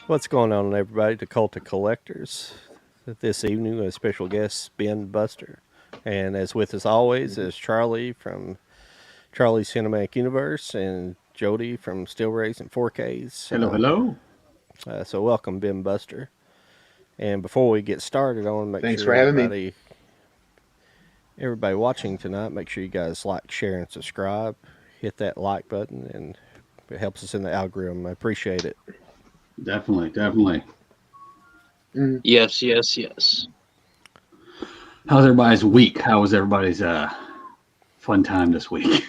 What's going on, everybody? The Cult of Collectors. This evening, with special guest Ben Buster, and as with us always is Charlie from Charlie's Cinematic Universe and Jody from Still Rays and 4Ks. Hello, hello. So welcome, Ben Buster. And before we get started, I want to make Thanks sure for having me. everybody watching tonight, make sure you guys like, share, and subscribe. Hit that like button, and it helps us in the algorithm. I appreciate it. Definitely, definitely. Yes, yes, yes. How's everybody's week? How was everybody's fun time this week?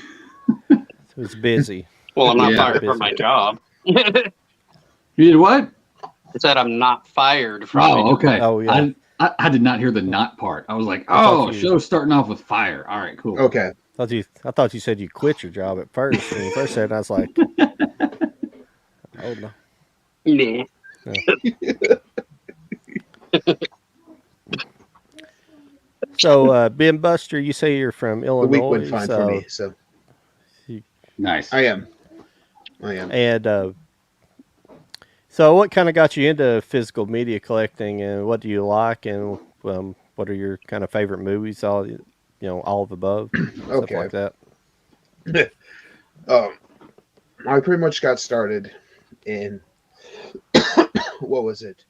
It was busy. Well, I'm not Yeah. fired from my job. You did what? I said I'm not fired from my Oh, job. okay. Oh, yeah. I did not hear the not part. I was like, I thought oh, you- show's starting off with fire. All right, cool. Okay. I thought you said you quit your job at first. When you first said it, I was like, oh no. Nah. So, Ben Buster, you say you're from The Illinois. week went fine for me, so Nice. I am. And so, what kind of got you into physical media collecting, and what do you like, and what are your kind of favorite movies? All all of the above, stuff Okay. like that. I pretty much got started in what was it?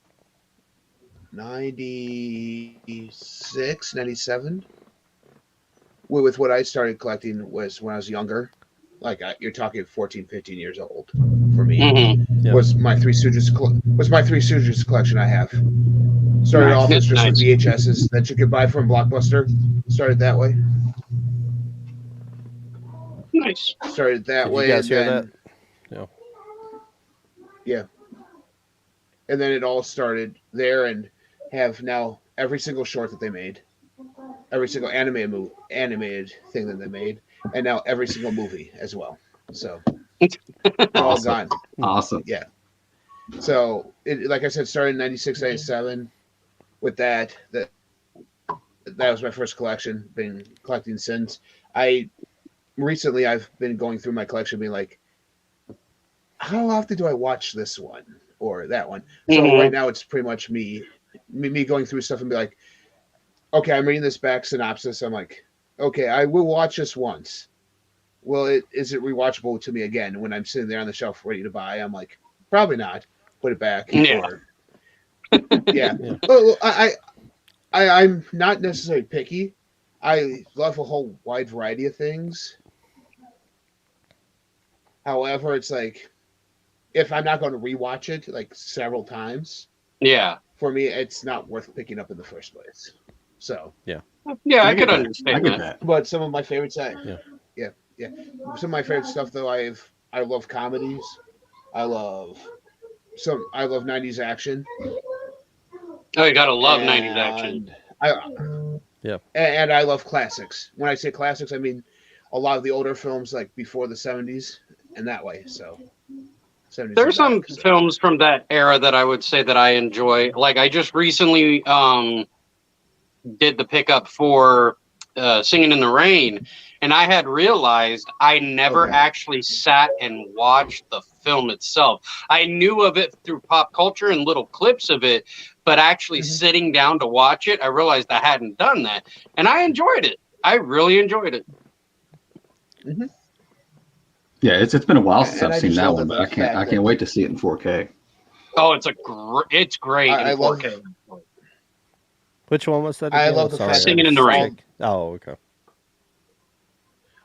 96, 97? With what I started collecting was when I was younger. Like you're talking 14, 15 years old for me. Mhm. Yeah. Was my Three Stooges collection I have. Started Nice. off as just with Nice. VHSs that you could buy from Blockbuster. Started that way. Nice. Started that Did you way. guys hear and then, that? Yeah. And then it all started there, and have now every single short that they made, every single animated thing that they made, and now every single movie as well. So it's all Awesome. gone. Awesome. Yeah. So it, like I said, started in 96, 97 with that. That was my first collection. Been collecting since. I've been going through my collection, being like, how often do I watch this one or that one? So Mhm. right now it's pretty much me going through stuff and be like, okay, I'm reading this back synopsis. I'm like, okay, I will watch this once. Well, is it rewatchable to me again when I'm sitting there on the shelf ready to buy? I'm like, probably not. Put it back. Yeah. Or, yeah. Yeah. Well, I'm not necessarily picky. I love a whole wide variety of things. However, it's like, if I'm not going to rewatch it like several times, Yeah. for me, it's not worth picking up in the first place. So, Yeah, I get could that. understand I get that. that. but some of my favorites, Yeah. yeah. Some of my favorite stuff though, I love comedies. I love 90s action. Oh, you gotta love 90s action. And I love classics. When I say classics, I mean a lot of the older films like before the 70s and that way. So 70s There's and some back, so. films from that era that I would say that I enjoy. Like I just recently did the pickup for Singing in the Rain, and I had realized I never Okay. actually sat and watched the film itself. I knew of it through pop culture and little clips of it, but actually Mhm. sitting down to watch it, I realized I hadn't done that, and I enjoyed it. I really enjoyed it. Yeah, it's been a while since And I've I seen just that love one, the but I fact that- can't wait to see it in 4K. Oh, it's great I in love 4K. Which one was that? I Again? love the Sorry, fact- Singing in the Rain. Oh, okay.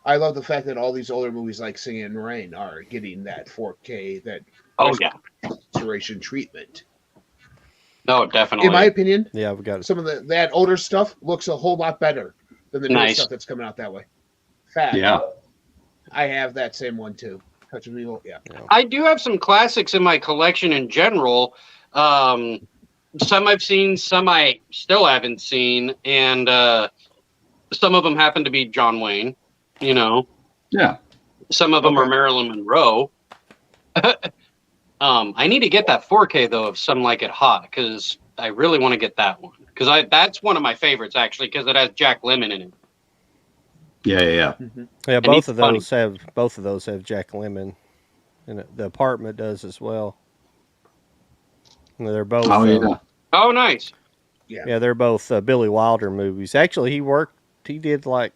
I love the fact that all these older movies like Singing in the Rain are getting that 4K, that Oh yeah, restoration treatment. no, definitely. In my opinion, Yeah, we got it. some of that older stuff looks a whole lot better than the newer Nice. stuff that's coming out that way. Fact. Yeah. I have that same one too. Touch of Evil. Yeah. I do have some classics in my collection in general. Some I've seen, some I still haven't seen, and some of them happen to be John Wayne. You know, Yeah. some of them are Okay. Marilyn Monroe. I need to get that 4K though of Some Like It Hot because I really want to get that one because that's one of my favorites actually because it has Jack Lemmon in it. Yeah. Yeah, he's both of funny. those have Jack Lemmon, and the apartment does as well. They're both. Oh yeah. Oh, nice. Yeah, they're both Billy Wilder movies. Actually, he did like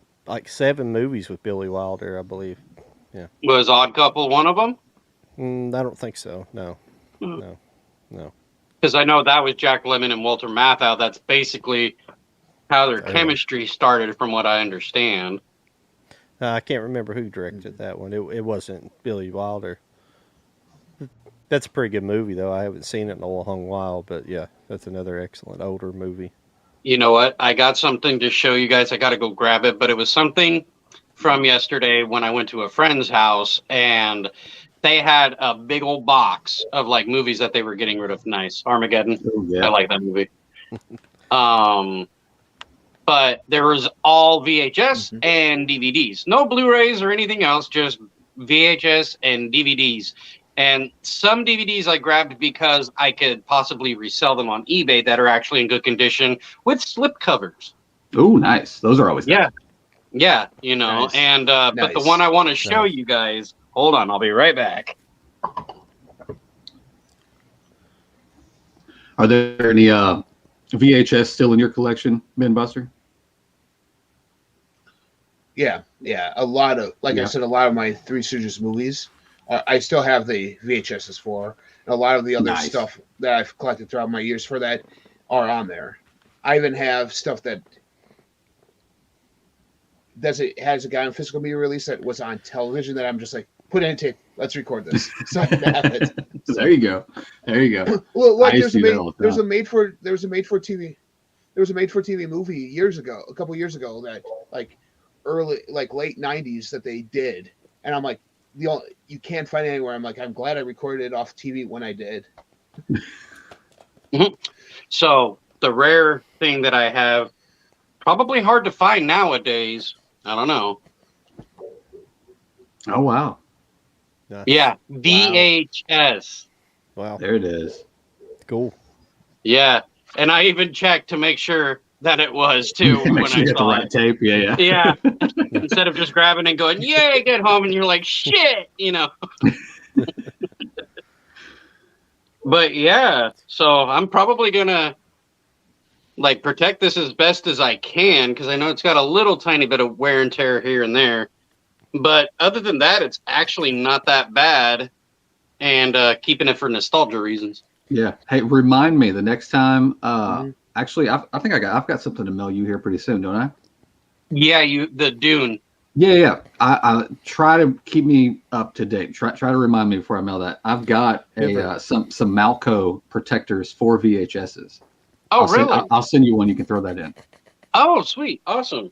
7 movies with Billy Wilder, I believe. Was Odd Couple one of them? I don't think so. No. Because I know that was Jack Lemmon and Walter Matthau. That's basically how their chemistry started, from what I understand. I can't remember who directed that one. It wasn't Billy Wilder. That's a pretty good movie, though. I haven't seen it in a long while, but yeah, that's another excellent older movie. You know what? I got something to show you guys. I got to go grab it, but it was something from yesterday when I went to a friend's house, and they had a big old box of like movies that they were getting rid of. Nice. Armageddon. Oh, yeah. I like that movie. But there was all VHS and DVDs. No Blu-rays or anything else, just VHS and DVDs. And some DVDs I grabbed because I could possibly resell them on eBay that are actually in good condition with slip covers. Oh, nice. Those are always Yeah. Yeah, you know. Nice. And but the Nice. one I want to show you guys, hold on, I'll be right back. Are there any VHS still in your collection, Ben Buster? Yeah. A lot of, like I Yeah. said, a lot of my Three Stooges movies, I still have the VHSs for. And a lot of the other Nice. stuff that I've collected throughout my years for that are on there. I even have stuff that has a guy on physical media release that was on television that I'm just like, put in tape. Let's record this. So I can have it. There you go. There you go. Well, like I used to do that all the there was time. a made for TV movie years ago, a couple years ago, that like late 90s that they did, and I'm like, you can't find it anywhere. I'm like, I'm glad I recorded it off TV when I did. So the rare thing that I have, probably hard to find nowadays. I don't know. Oh wow. Yeah, VHS. Wow, There it is. cool. Yeah, and I even checked to make sure that it was too Make when sure I you get the saw right it. tape. Yeah. Yeah, instead of just grabbing and going, "Yay, get home," and you're like, "Shit," you know. But yeah, so I'm probably gonna like protect this as best as I can because I know it's got a little tiny bit of wear and tear here and there. But other than that, it's actually not that bad, and keeping it for nostalgia reasons. Yeah. Hey, remind me the next time. Actually, I think I've got something to mail you here pretty soon, don't I? Yeah, the Dune. Yeah. I try to keep me up to date. Try to remind me before I mail that. I've got some Malco protectors for VHSs. Oh, really? I'll send you one. You can throw that in. Oh, sweet, awesome.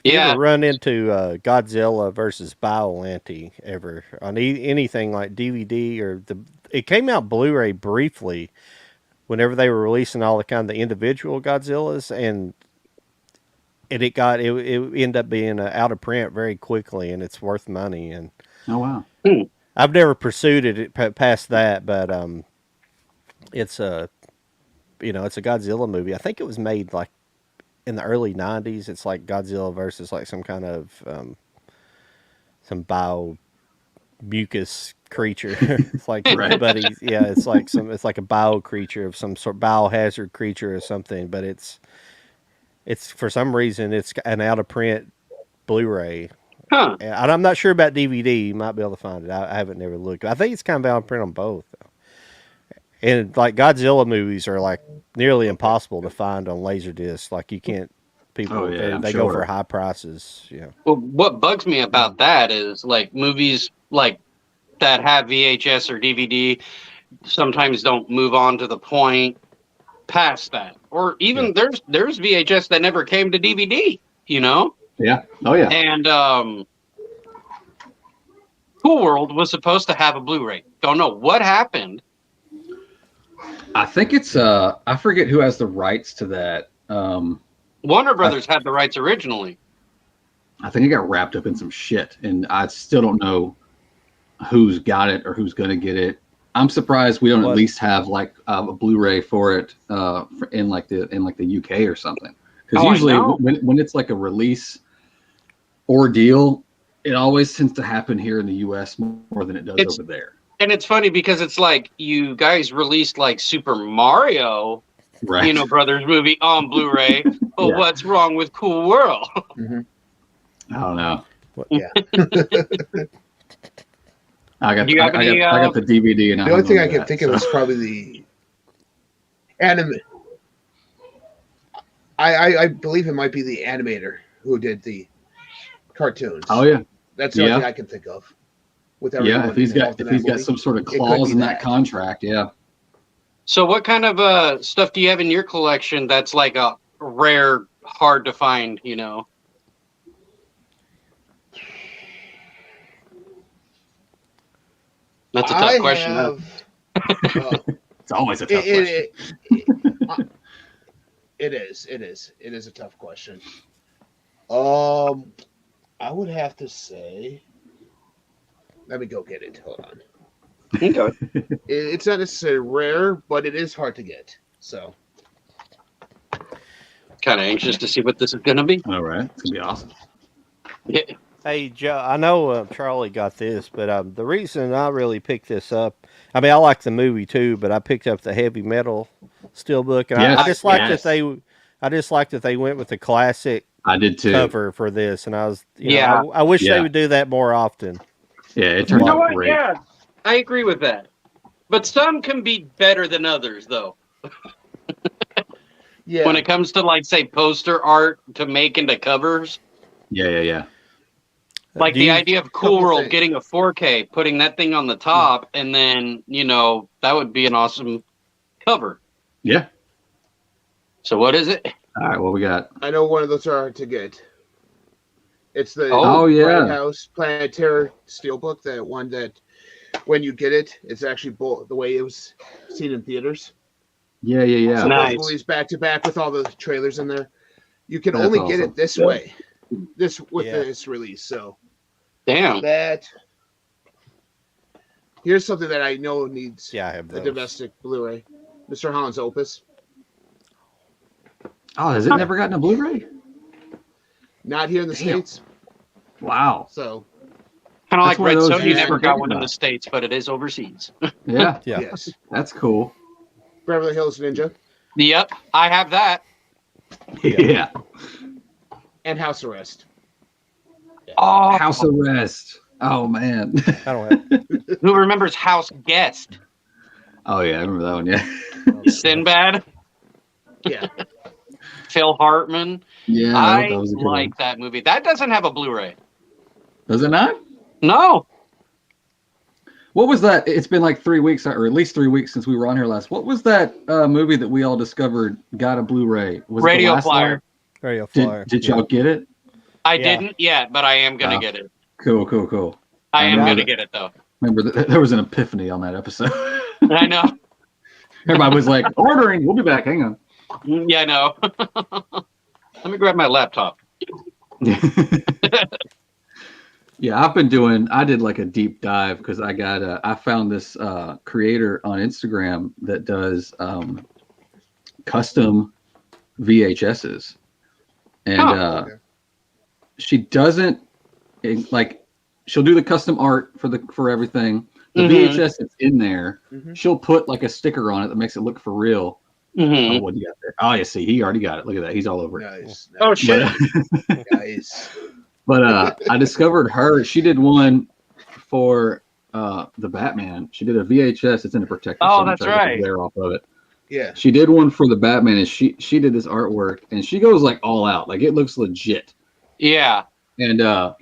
You Yeah, ever run into Godzilla versus Biollante ever on anything like DVD or it came out Blu-ray briefly whenever they were releasing all the individual Godzillas, and it ended up being out of print very quickly, and it's worth money. And Oh wow. I've never pursued it past that, but it's a Godzilla movie. I think it was made like in the early 90s. It's like Godzilla versus like some kind of some bio mucus creature. It's like Right. but it's like a bio creature of some sort, biohazard creature or something, but it's for some reason it's an out of print Blu-ray. huh? And I'm not sure about DVD. You might be able to find it. I haven't never looked. I think it's kind of out of print on both. And like Godzilla movies are like nearly impossible to find on Laserdisc. Like you can't. People Oh, yeah, I'm they go sure. for high prices. Yeah. Well, what bugs me about that is like movies like that have VHS or DVD sometimes don't move on to the point past that, or even there's VHS that never came to DVD. You know, Yeah. Oh yeah. and Cool World was supposed to have a Blu-ray. Don't know what happened. I think it's I forget who has the rights to that. Warner Brothers had the rights originally. I think it got wrapped up in some shit, and I still don't know who's got it or who's going to get it. I'm surprised we don't at least have like a Blu-ray for it in like the UK or something. Because usually when it's like a release ordeal, it always tends to happen here in the US more than it does over there. And it's funny because it's like you guys released like Super Mario, Right. Brothers movie on Blu-ray. But Yeah. what's wrong with Cool World? Mhm. I don't know. Yeah. I got Do you have any, I got the DVD and The only thing I can think of is probably the anime. I believe it might be the animator who did the cartoons. Oh yeah. That's the only Yeah. thing I can think of. With Yeah, everyone if he's involved got in that movie. some sort of could clause be in that that. contract, yeah. So what kind of stuff do you have in your collection that's like a rare, hard to find, you know? That's a tough question. huh? It's always a tough question. It is a tough question. I would have to say, let me go get it. Hold on. Okay. It's not necessarily rare, but it is hard to get. So Kind of anxious to see what this is going to be. All right, it's gonna be awesome. Yeah. Hey, Joe, I know Charlie got this, but the reason I really picked this up, I mean, I like the movie too, but I picked up the Heavy Metal Steelbook, and Yes, I just like yes. I just like that they went with the classic I did too. cover for this, and I was, Yeah. I wish Yeah. they would do that more often. Yeah, it You turned know out what? great. Yeah, I agree with that. But some can be better than others, though. yeah, When it comes to, like, say, poster art to make into covers, Yeah. like Do the you- idea of Cool Couple World things. getting a 4K, putting that thing on the top, and then, that would be an awesome cover. Yeah. So what is it? All right, what we got? I know one of those are hard to get. It's the Oh, yeah. Bright House Planet Terror Steelbook. That one that when you get it, it's actually the way it was seen in theaters. Yeah. So Nice. both movies back to back with all the trailers in there. You can That's only get awesome. it this way, with Yeah. this release. So Damn. that here's something that I know needs Yeah, I have a those. domestic Blu-ray. Mr. Holland's Opus. Oh, has it never gotten a Blu-ray? Not here in the Damn. States. Wow. So Kind of That's like one of Red those Sony you never forget got one in about. the States, but it is overseas. Yeah, Yeah. yes. that's cool. Beverly Hills Ninja Yep, I have that. Yeah. and House Arrest. Oh, House Arrest. Oh man. I don't have. who remembers House Guest? Oh yeah, I remember that one. Yeah. Sinbad, Yeah. Phil Hartman. Yeah. I that was a good like that movie. That doesn't have a Blu-ray. one. Does it not? No. What was that? It's been like 3 weeks, or at least 3 weeks since we were on here last. What was that movie that we all discovered got a Blu-ray? Was it The Radio Last Flyer. Lion? Radio Flyer. Did y'all get it? I Yeah. didn't yet, but I am going to Oh. get it. Cool. I am Yeah. going to get it, though. Remember, there was an epiphany on that episode. I know. Everybody was like, ordering. We'll be back. Hang on. Yeah, I know. Let me grab my laptop. Yeah, I did like a deep dive because I found this creator on Instagram that does custom VHSs. And Okay. she doesn't she'll do the custom art for everything. The Mhm. VHS that's in there, Mhm. she'll put like a sticker on it that makes it look for real. Mhm. Oh, what do you got there? Oh, you see, he already got it. Look at that. He's all over it. Nice. Oh, nice, shit. nice. But I discovered her. She did one for the Batman. She did a VHS. It's in a protector. Oh, so that's I got the right. glare off of it. Yeah. She did one for the Batman, and she did this artwork, and she goes like all out. Like it looks legit. Yeah. And Yeah.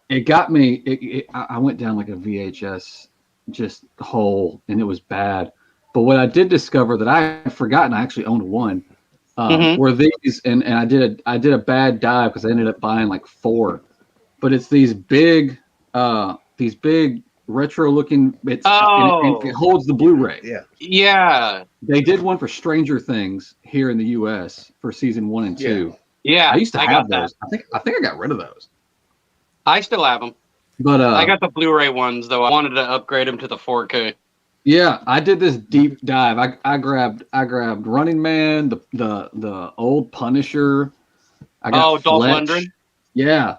it got me. I went down like a VHS just hole, and it was bad. But what I did discover that I had forgotten, I actually owned one. Mhm. Were these, and I did a bad dive because I ended up buying like 4. But it's these big retro looking. And Oh. it holds the Blu-ray. Yeah. Yeah. They did one for Stranger Things here in the U.S. for season 1 and 2. Yeah. I used to got have that. those. I think I got rid of those. I still have them. But I got the Blu-ray ones, though. I wanted to upgrade them to the 4K. yeah, I did this deep dive. I grabbed Running Man, the old Punisher. I got Dolph Fletch. Lundgren? Yeah,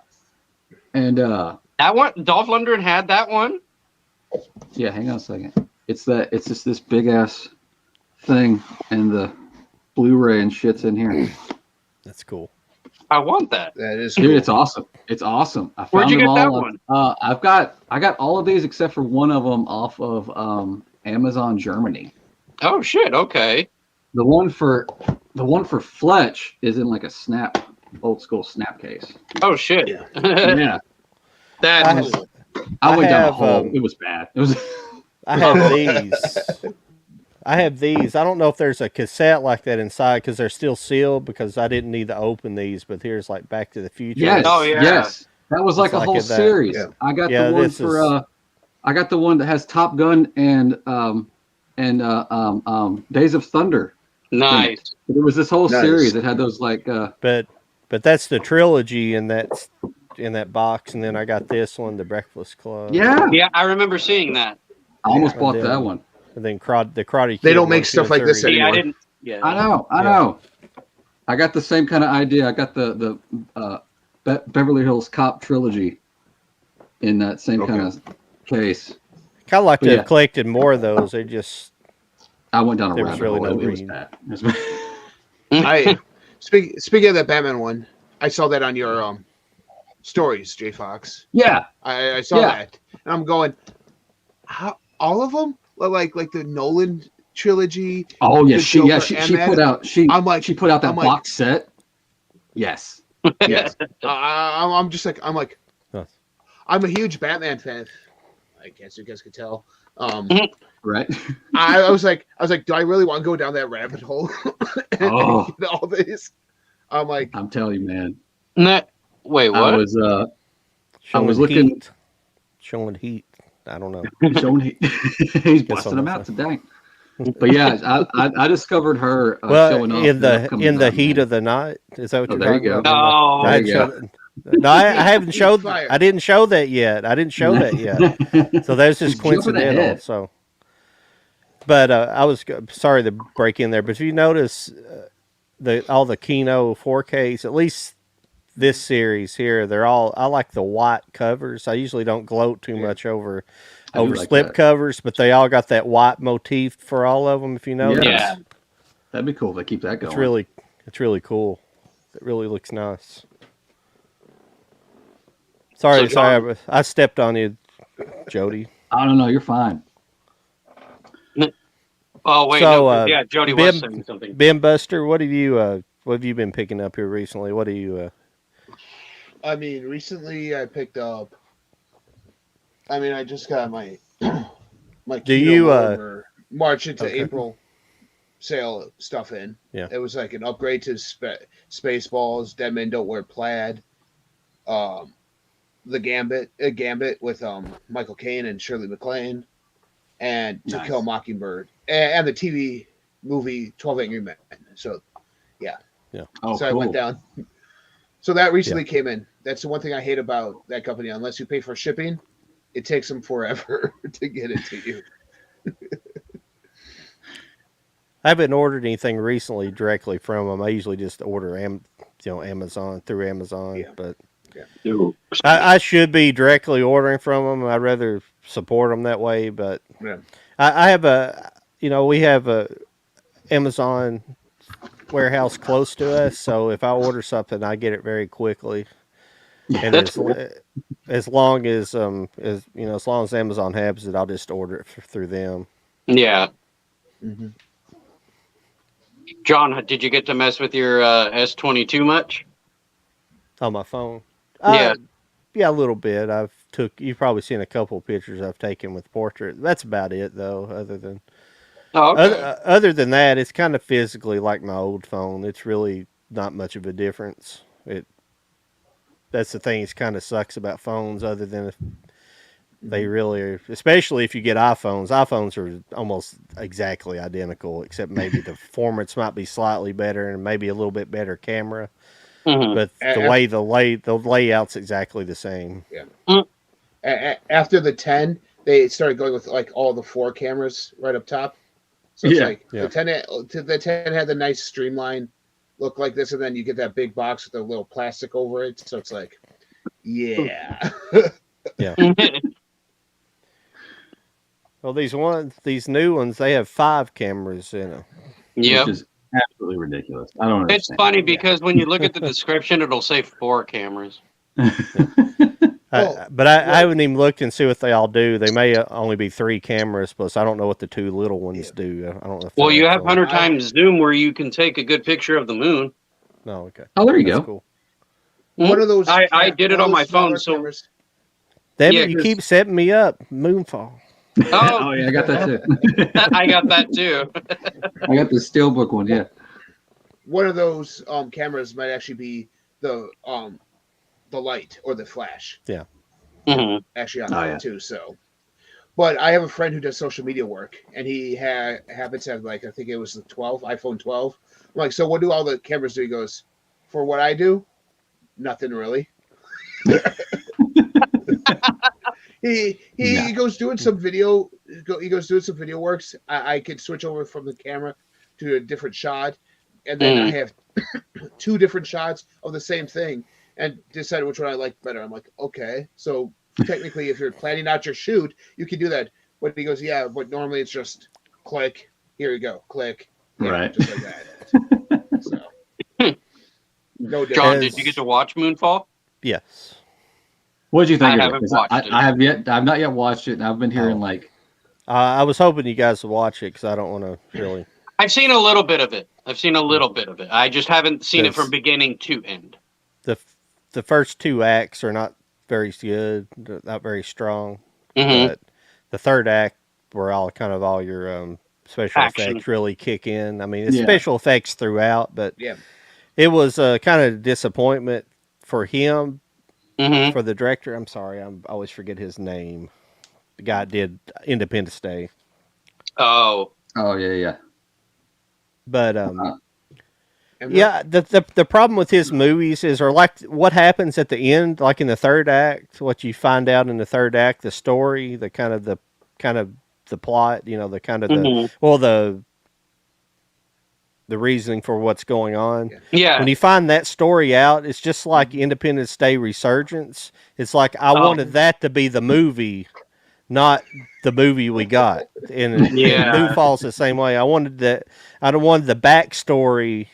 and That one, Dolph Lundgren had that one? Yeah, hang on a second. It's just this big ass thing, and the Blu-ray and shit's in here. That's cool. I want that. That is Dude, cool. it's awesome. It's awesome. I Where'd found you them get that all. one? I got all of these except for one of them off of Amazon Germany. Oh shit. Okay. The one for Fletch is in like a old school snap case. Oh shit. Yeah, That's I went down a have, hole. It was bad. It was. I have these. I have these. I don't know if there's a cassette like that inside because they're still sealed because I didn't need to open these. But here's like Back to the Future. Yes. Oh, yeah. Yes. That was like It's a like whole that. series. Yeah. I got Yeah, the one this for is- I got the one that has Top Gun and Days of Thunder. nice. There was this whole Nice. series that had those like But that's the trilogy in that box, and then I got this one, The Breakfast Club. yeah. Yeah, I remember seeing that. I almost And bought then- that one. And then the Karate Kid. They don't 1, make 2, stuff and like this 3. Yeah, I anymore. didn't. Yeah. I know. I got the same kind of idea. I got the Beverly Hills Cop trilogy in that same kind of case. Kind of like But to yeah. have collected more of those. They just I went down a There was rabbit really hole. no It was reason. bad. It was bad. I speaking of that Batman one, I saw that on your stories, J Fox. Yeah. I saw Yeah. that, and I'm going, how all of them like the Nolan trilogy. Oh yeah. The She Joker put out I'm like- she put out that I'm like- box set. Yes. Yes, I'm just like Yes. I'm a huge Batman fan. I guess you guys could tell. Right. I was like, do I really want to go down that rabbit hole? and Oh. get all these. I'm like, I'm telling you, man. Wait, I what? was showing was looking- heat. Showing heat. I don't know. showing he's Guess busting I'm them not out today. But yeah, I discovered her Well, showing off in the upcoming heat Batman. of the night. Is that what Oh, you're there you talking go. about? Oh, I There hadn't you go. showed- No, I haven't showed. Fire. I didn't show that yet. I didn't show that yet. So that's just He's jumping coincidental. ahead. So, but I was sorry to break in there. But if you notice, all the Kino 4Ks, at least this series here, they're all. I like the white covers. I usually don't gloat too much over I do like slip that. covers, but they all got that white motif for all of them. If you notice, Yeah. That'd be cool if they keep that going. it's really cool. It really looks nice. Sorry, So, John- sorry, I stepped on you, Jody. I don't know. You're fine. Oh wait, So, no, yeah, Jody was saying something. Ben Buster, what have you been picking up here recently? What do you? I mean, recently I picked up. I mean, I just got my my Do Kino you, Motor March into okay. April sale stuff in. Yeah. It was like an upgrade to Spaceballs. Dead Men Don't Wear Plaid. The Gambit with Michael Caine and Shirley MacLaine, and To Nice. Kill a Mockingbird, and the TV movie 12 Angry Men. So Oh, so I cool. went down. So that recently came in. That's the one thing I hate about that company. Unless you pay for shipping, it takes them forever to get it to you. I haven't ordered anything recently directly from them. I usually just order Amazon through Amazon, Yeah. but Dude. I should be directly ordering from them. I'd rather support them that way, but Yeah. I have we have a Amazon warehouse close to us, so if I order something, I get it very quickly. And That's cool. as long as as long as Amazon has it, I'll just order it through them. Yeah, Mm-hmm. John, did you get to mess with your S22 much? On my phone. Yeah. Yeah, a little bit. You've probably seen a couple pictures I've taken with portrait. That's about it though. Oh, okay. Other than that, it's kind of physically like my old phone. It's really not much of a difference. That's the thing. It kind of sucks about phones. Other than if they really are, especially if you get iPhones. iPhones are almost exactly identical, except maybe the performance might be slightly better and maybe a little bit better camera. Mhm. But the way the layout's exactly the same. After the 10, they started going with like all the 4 cameras right up top. So it's Yeah. like Yeah. the 10 had the nice streamline look like this, and then you get that big box with a little plastic over it. So it's like, yeah. Well, these new ones, they have 5 cameras in them. Yep. Which is absolutely ridiculous. I don't It's understand. funny because when you look at the description, it'll say 4 cameras. But I haven't even looked and see what they all do. They may only be 3 cameras, plus I don't know what the 2 little ones do. I don't know. If Well, they're you have actually- 100 times zoom where you can take a good picture of the moon. No, okay. Oh, there you That's go. cool. One of those. I did it one of on my those smaller phone, so- cameras. Damn Yeah, it, you 'cause- keep setting me up. Moonfall. Oh, yeah, I got that too. I got that too. I got the Steelbook one. Yeah. One of those cameras might actually be the light or the flash Mhm. actually on Oh, that yeah. too. So, but I have a friend who does social media work, and he happens to have I think it was the iPhone 12. I'm like, so what do all the cameras do? He goes, for what I do, nothing really. He Yeah. goes doing some video. He goes doing some video works. I could switch over from the camera to a different shot, and then I have 2 different shots of the same thing, and decide which one I like better. I'm like, okay, so technically, if you're planning out your shoot, you can do that. But he goes, yeah, but normally it's just click. Here you go, click. Yeah, Right. just like that. So, no John, difference. did you get to watch Moonfall? Yes. What did you think I of it? haven't 'Cause watched it. I've not yet watched it, and I've been hearing Oh. like, I was hoping you guys would watch it because I don't want to really. I've seen a little bit of it. I just haven't seen it Yes. from beginning to end. The first 2 acts are not very good, not very strong. Mhm. But the third act, where all your special Action. effects really kick in. I mean, it's Yeah. special effects throughout, but Yeah. it was kind of a disappointment for him, Mhm. for the director. I'm sorry, I always forget his name. The guy that did Independence Day, Oh, oh yeah, yeah. but And yeah, the problem with his movies is, or like what happens at the end, like in the third act, what you find out in the third act, the story, the kind of the plot, the kind of Mhm. the reasoning for what's going on. yeah. When you find that story out, it's just like Independence Day Resurgence. It's like I Oh. wanted that to be the movie, not the movie we got. And Yeah. Moonfall's the same way. I wanted the backstory.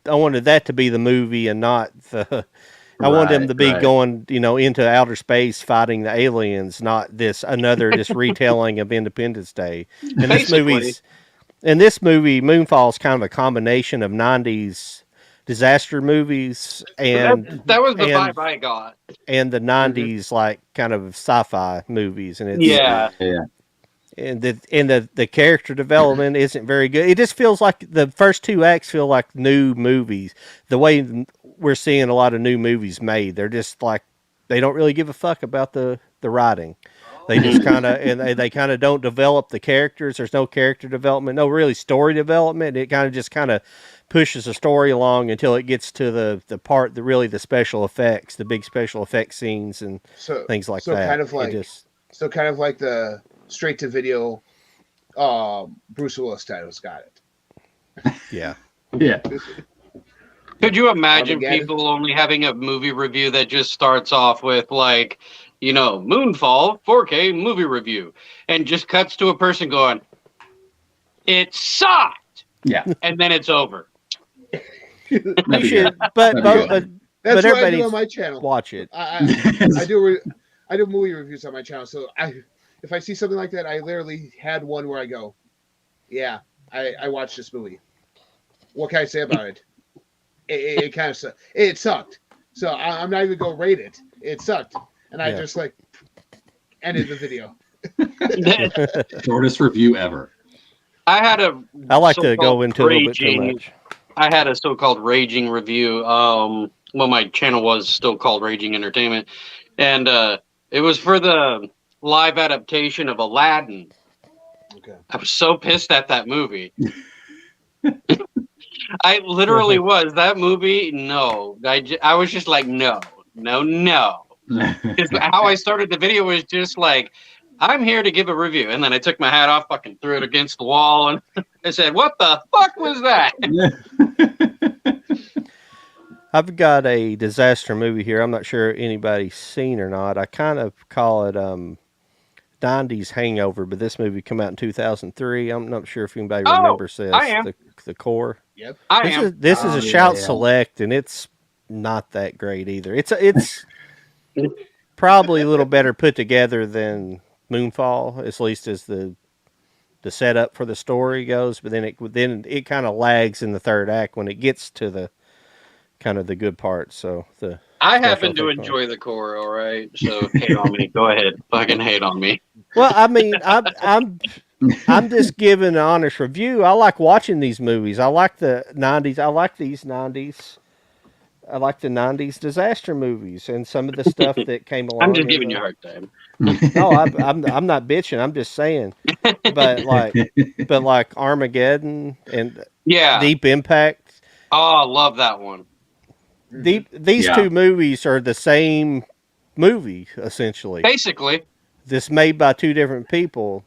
I wanted that to be the movie and not the. I wanted them to be Right. going, into outer space fighting the aliens, not another retelling of Independence Day. And Basically. this movie, Moonfall, is kind of a combination of '90s disaster movies and That was the and- vibe I got. and the '90s like kind of sci-fi movies, and it's Yeah. Yeah. and the character development isn't very good. It just feels like the first 2 acts feel like new movies. The way we're seeing a lot of new movies made, they're just like they don't really give a fuck about the writing. They just kind of and they kind of don't develop the characters. There's no character development, no really story development. It kind of pushes the story along until it gets to the part that really the special effects, the big special effects scenes and so things like so that. kind of like It kind of like the straight to video Bruce Willis titles got it. yeah. Yeah. Could you imagine Armageddon. people only having a movie review that just starts off with like, Moonfall 4K movie review, and just cuts to a person going, "It sucked," Yeah. and then it's over. That'd You be should, good. but That'd be but, good. but That's But what I everybody do needs on my channel. watch it. I do movie reviews on my channel. So if I see something like that, I literally had one where I go, yeah, I watched this movie. What can I say about it? It kind of sucked. It sucked. So I'm not even going to rate it. It sucked. And I Yeah. just ended the video. Shortest review ever. I had a I like to go so-called into a little bit too raging- much. I had a so-called raging review. Well, my channel was still called Raging Entertainment, and it was for the live adaptation of Aladdin. Okay. I was so pissed at that movie. I literally was. That movie, no. I was just like, no. 'Cause how I started the video was just like, I'm here to give a review. And then I took my hat off, fucking threw it against the wall, and I said, what the fuck was that? I've got a disaster movie here. I'm not sure anybody's seen or not. I kind of call it '90s hangover, but this movie came out in 2003. I'm not sure if anybody Oh, remembers this. I am. The core. Yep. I am. This is Oh, a yeah, shout yeah. select, and it's not that great either. It's probably a little better put together than Moonfall, at least as the setup for the story goes. But then it kind of lags in the third act when it gets to the kind of the good part. So I special happen to effect enjoy the core, all right? So hate on me. Go ahead. Fucking hate on me. Well, I mean, I'm just giving an honest review. I like watching these movies. I like the '90s. I like these '90s. I like the '90s disaster movies and some of the stuff that came along. I'm just in giving the- you a hard time. No, I'm not bitching. I'm just saying. But like Armageddon and Yeah. Deep Impact. Oh, I love that one. These Yeah. two movies are the same movie essentially. Basically. This made by two different people.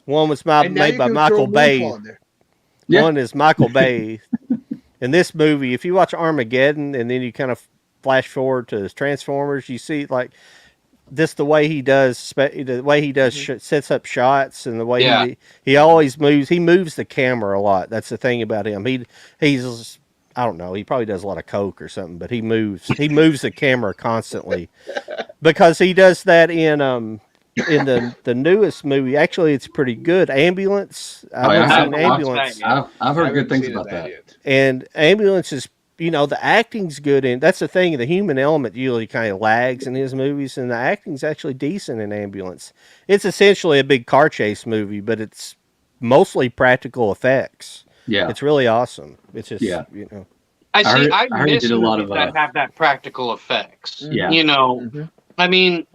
One was And now made you by can Michael throw Bay. Moonfall in there. Yeah. One is Michael Bay. In this movie, if you watch Armageddon and then you kind of flash forward to Transformers, you see like this the way he does sets up shots and the way Yeah. he always moves. He moves the camera a lot. That's the thing about him. He's I don't know. He probably does a lot of coke or something, but he moves the camera constantly because he does that in the newest movie. Actually, it's pretty good. Ambulance. Oh, yeah, I've I seen haven't watched Ambulance. that I've I heard haven't good things seen about that. yet. And Ambulance is, the acting's good, and that's the thing. The human element usually kind of lags in his movies, and the acting's actually decent in Ambulance. It's essentially a big car chase movie, but it's mostly practical effects. Yeah. It's really awesome. It's just, Yeah. I see. heard- I I heard he miss did a lot movies of, that have that practical effects. Yeah. You know, Mhm. I mean,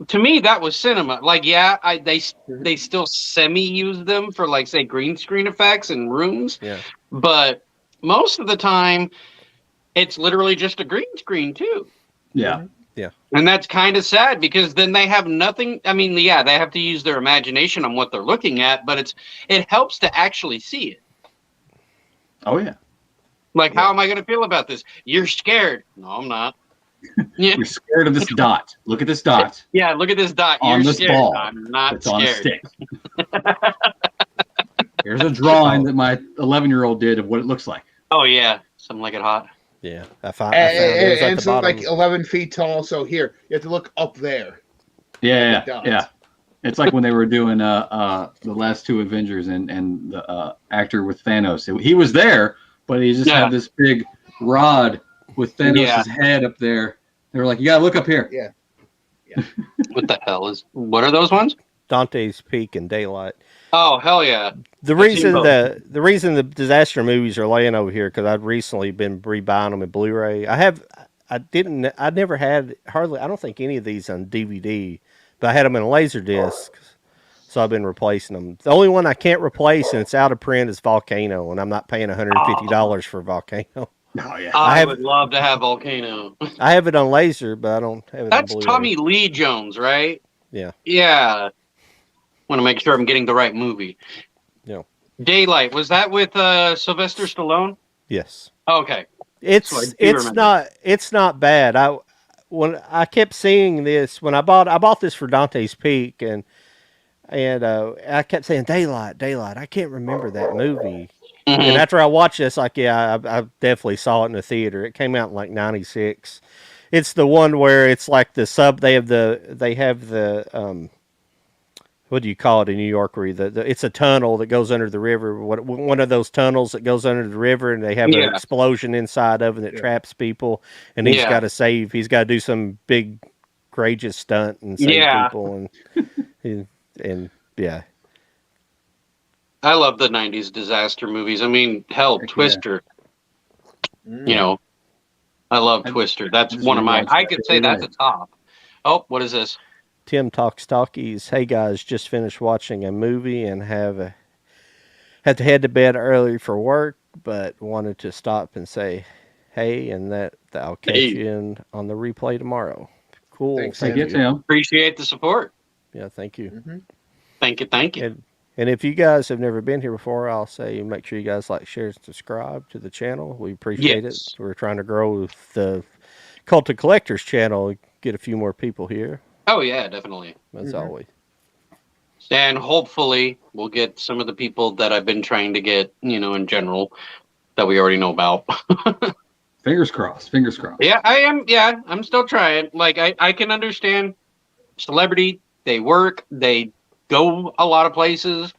to me, that was cinema. Like, yeah, they still semi use them for, like, say, green screen effects in rooms. Yeah. But most of the time, it's literally just a green screen too. Yeah. And that's kind of sad because then they have nothing. I mean, yeah, they have to use their imagination on what they're looking at, but it helps to actually see it. Oh yeah. Like, how am I going to feel about this? You're scared. No, I'm not. Yeah. You're scared of this dot. Look at this dot. Yeah, look at this dot. On You're this scared. ball I'm not That's on a scared. stick. Here's a drawing that my 11-year-old did of what it looks like. Oh, yeah. Something like it hot. Yeah. I found it was at And the it's bottom. like 11 feet tall. So here, you have to look up there. Yeah, Dots. yeah. It's like when they were doing the last two Avengers and the actor with Thanos. He was there, but he just Yeah. had this big rod with Thanos' Yeah. head up there. They were like, "You gotta look up here." Yeah. What the hell is? What are those ones? Dante's Peak and Daylight. Oh, hell yeah. The I've reason seen both. the reason the disaster movies are laying over here because I've recently been rebuying them in Blu-ray. I never had hardly. I don't think any of these on DVD, but I had them in Laserdisc, so I've been replacing them. The only one I can't replace and it's out of print is Volcano, and I'm not paying $150 for Volcano. Oh yeah. I I, have- would love to have Volcano. I have it on laser, but I don't have it That's on Blu-ray. Tommy Lee Jones, right? Yeah. Yeah. Want to make sure I'm getting the right movie. Yeah. Daylight, was that with Sylvester Stallone? Yes. Okay. It's So I do remember. it's not bad. When I kept seeing this when I bought this for Dante's Peak and I kept saying Daylight. I can't remember that movie. Mhm. And after I watched this, I definitely saw it in the theater. It came out in like '96. It's the one where it's like the sub. They have the what do you call it in New York? Where it's a tunnel that goes under the river. One of those tunnels that goes under the river, and they have an Yeah. explosion inside of it that Yeah. traps people. And he's Yeah. got to save. He's got to do some big, courageous stunt and save Yeah. people. And yeah, I love the 90s disaster movies. I mean, hell, Heck yeah. Twister, Mm. you know. I love I- Twister. That's just one of my, rewatched I that could say the other that's a top. Oh, what is this? Tim Talks Talkies. Hey guys, just finished watching a movie and had to head to bed early for work, but wanted to stop and say hey, and that I'll catch Hey. you on the replay tomorrow. Cool. Thanks, Thank Thank you. you, Tim. Appreciate the support. Yeah, thank you. Mhm. Thank you. Thank you. And if you guys have never been here before, I'll say make sure you guys like, share, and subscribe to the channel. We appreciate Yes. it. We're trying to grow the Cult of Collectors channel, get a few more people here, Oh, yeah, definitely. as Mhm. always. And hopefully we'll get some of the people that I've been trying to get, in general, that we already know about. Fingers crossed. Fingers crossed. Yeah, I am. Yeah, I'm still trying. Like, I can understand celebrity. They work. They go a lot of places.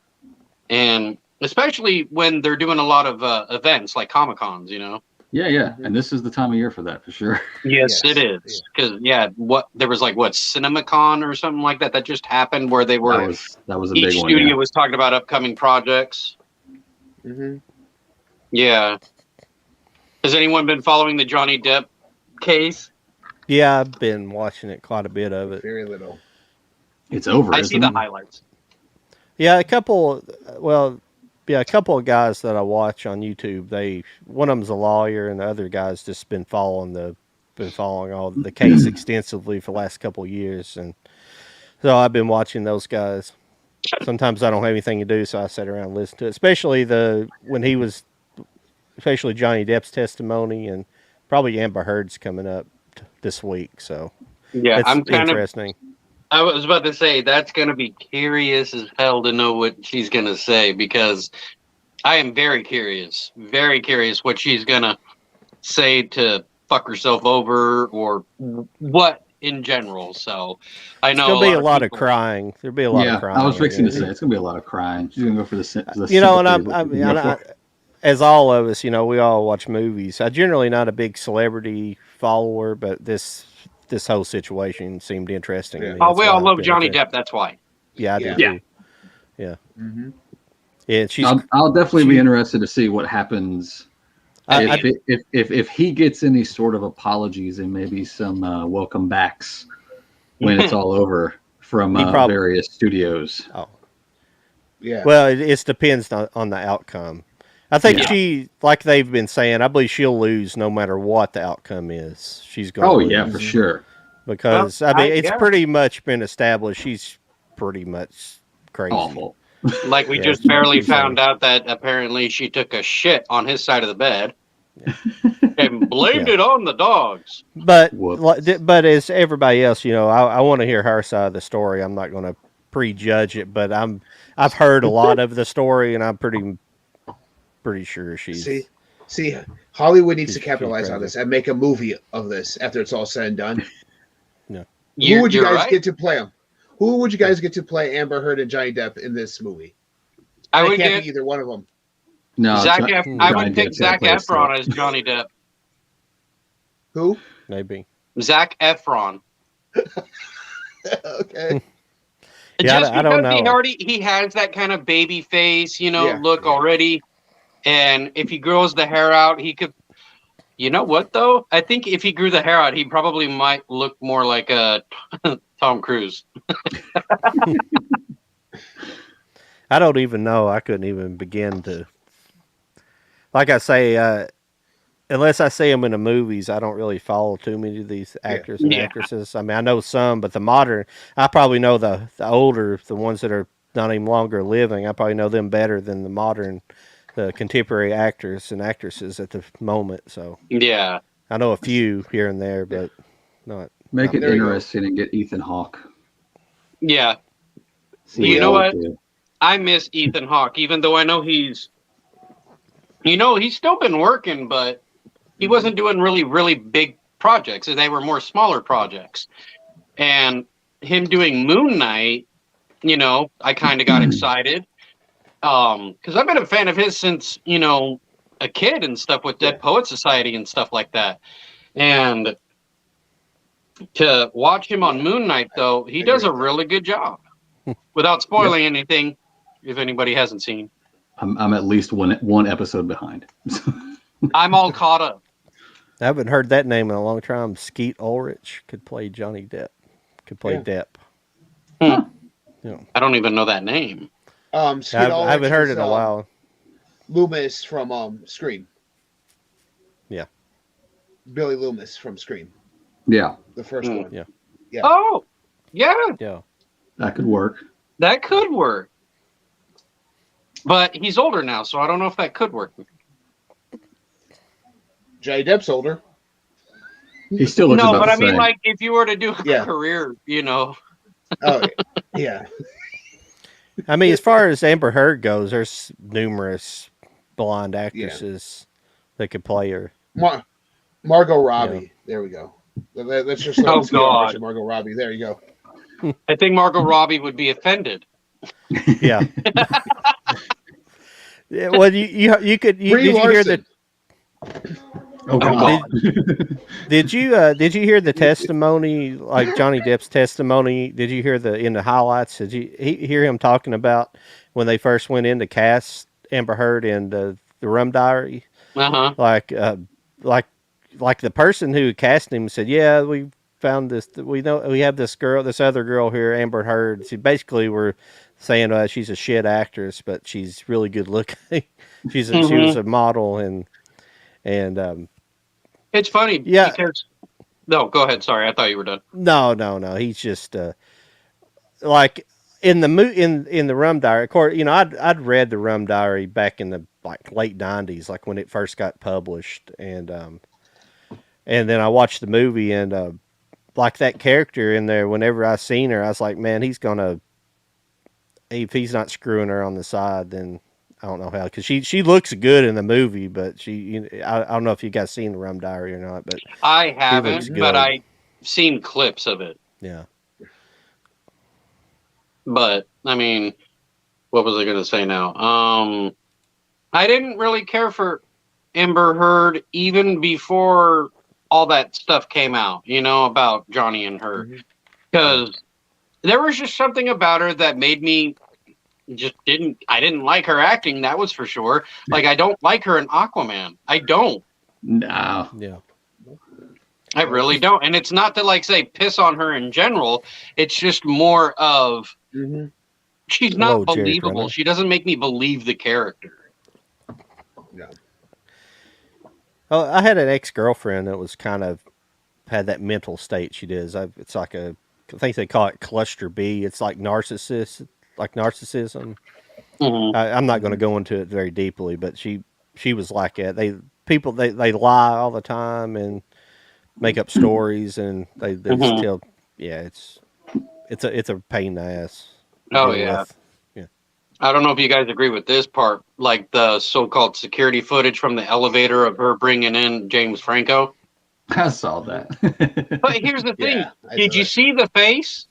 And especially when they're doing a lot of events like Comic-Cons, Yeah, yeah. And this is the time of year for that, for sure. Yes, it is. Because, there was CinemaCon or something like that just happened where they were, that was a each big one. studio Yeah. was talking about upcoming projects. Mm-hmm. Yeah. Has anyone been following the Johnny Depp case? Yeah, I've been watching it, quite a bit of it. Very little. It's over. I see isn't the it? highlights. Yeah, a couple of guys that I watch on YouTube. One of them's a lawyer, and the other guy's just been following all the case extensively for the last couple of years, and so I've been watching those guys. Sometimes I don't have anything to do, so I sit around and listen to it. Especially Johnny Depp's testimony, and probably Amber Heard's coming up this week. So Yeah, it's I'm kind interesting. I was about to say that's going to be curious as hell to know what she's going to say, because I am very curious what she's going to say to fuck herself over or what in general. So I know There'll be a lot of people- crying. There'll be a lot of crying. I was fixing to guess. say it's gonna be a lot of crying. She's gonna go for the And sympathy. as all of us, we all watch movies. I'm generally not a big celebrity follower, but this whole situation seemed interesting to me. Oh, That's we why all I've love been Johnny with it. Depp. That's why. Yeah, I do Yeah. too. Yeah. Mm-hmm. Yeah, she's. I'll definitely be interested to see what happens if he gets any sort of apologies and maybe some welcome backs when it's all over from various studios. Oh. Yeah. Well, it depends on the outcome. I think she, like they've been saying, I believe she'll lose no matter what the outcome is. She's going. Oh to lose. yeah, for sure. Because it's pretty much been established. She's pretty much crazy. Awful. Like we Yeah, just it's barely insane. found out that apparently she took a shit on his side of the bed and blamed it on the dogs. But Whoops. but as everybody else, I want to hear her side of the story. I'm not going to prejudge it, but I've heard a lot of the story, and I'm pretty sure she's. See, Hollywood needs to She's capitalize on crazy. this and make a movie of this after it's all said and done. You're Who would you guys right. get to play them? Who would you guys get to play Amber Heard and Johnny Depp in this movie? I It would can't get be either one of them. No, I Johnny would pick Depp's Zac gotta play Efron as Johnny Depp. Who? Maybe. Zac Efron. Okay. Yeah, Just I don't because know. he has that kind of baby face, Yeah. look already. And if he grows the hair out, he could. You know what though? I think if he grew the hair out, he probably might look more like Tom Cruise. I don't even know. I couldn't even begin to. Like I say, unless I see them in the movies, I don't really follow too many of these actors and Yeah. actresses. I mean, I know some, but the modern, I probably know the older, the ones that are not even longer living. I probably know them better than the contemporary actors and actresses at the moment. So Yeah. I know a few here and there, but not. Make it There you go. interesting and get Ethan Hawke. Yeah. See You know what what? they do. I miss Ethan Hawke, even though I know he's still been working, but he wasn't doing really, really big projects. They were more smaller projects. And him doing Moon Knight, I kind of got excited. Because I've been a fan of his since, a kid and stuff with Dead Poet Society and stuff like that. And to watch him on Moon Knight, though, he does a really good job. Without spoiling anything, if anybody hasn't seen. I'm at least one episode behind. I'm all caught up. I haven't heard that name in a long time. Skeet Ulrich could play Johnny Depp. Could play Depp. I don't even know that name. I haven't heard it in a while. Loomis from Scream. Yeah. Billy Loomis from Scream, Yeah, the first one. Yeah. Yeah. Oh, yeah, Yeah. that could work. that could work. But he's older now, so I don't know if that could work. Johnny Depp's older. He still looks No, about but the I mean, same. like, if you were to do a Yeah. career, Oh, yeah. I mean, as far as Amber Heard goes, there's numerous blonde actresses that could play her. Margot Robbie. There we go. Let's just Oh, God. mention Margot Robbie. There you go. I think Margot Robbie would be offended. Yeah. Yeah. Well, you could. Brie Did you hear the? Larson. Oh God. Did you hear the testimony, like Johnny Depp's testimony? Did you hear in the highlights? Did you hear him talking about when they first went in to cast Amber Heard in the Rum Diary? Uh-huh. Like the person who cast him said, "Yeah, we found this. We know we have this other girl here, Amber Heard." She basically were saying she's a shit actress, but she's really good looking. She was a model and It's funny. Yeah. Because... No, go ahead. Sorry, I thought you were done. No. He's just like in the Rum Diary. Of course, I'd read the Rum Diary back in the late '90s, like when it first got published, and then I watched the movie, and like that character in there. Whenever I seen her, I was like, man, if he's not screwing her on the side, then I don't know how, because she looks good in the movie, but I don't know if you guys seen the Rum Diary or not, but I looks haven't, good. but I've seen clips of it. Yeah. But I mean, what was I going to say now? I didn't really care for Amber Heard even before all that stuff came out, about Johnny and her, because there was just something about her that made me I didn't like her acting, that was for sure. Like, I don't like her in Aquaman. I don't. No. Yeah. I really don't. And it's not to say piss on her in general. It's just more of she's not Hello, Jerry believable. Brennan. She doesn't make me believe the character. Yeah. Oh, I had an ex-girlfriend that was had that mental state she does. It's like I think they call it cluster B. It's like narcissism. Mm-hmm. I'm not going to go into it very deeply, but she was like that. They lie all the time and make up stories, and they just tell. Yeah, it's a pain in the ass. to Oh, deal yeah. with. I don't know if you guys agree with this part, like the so-called security footage from the elevator of her bringing in James Franco. I saw that. But here's the thing. Yeah, I Did saw you that. see the face?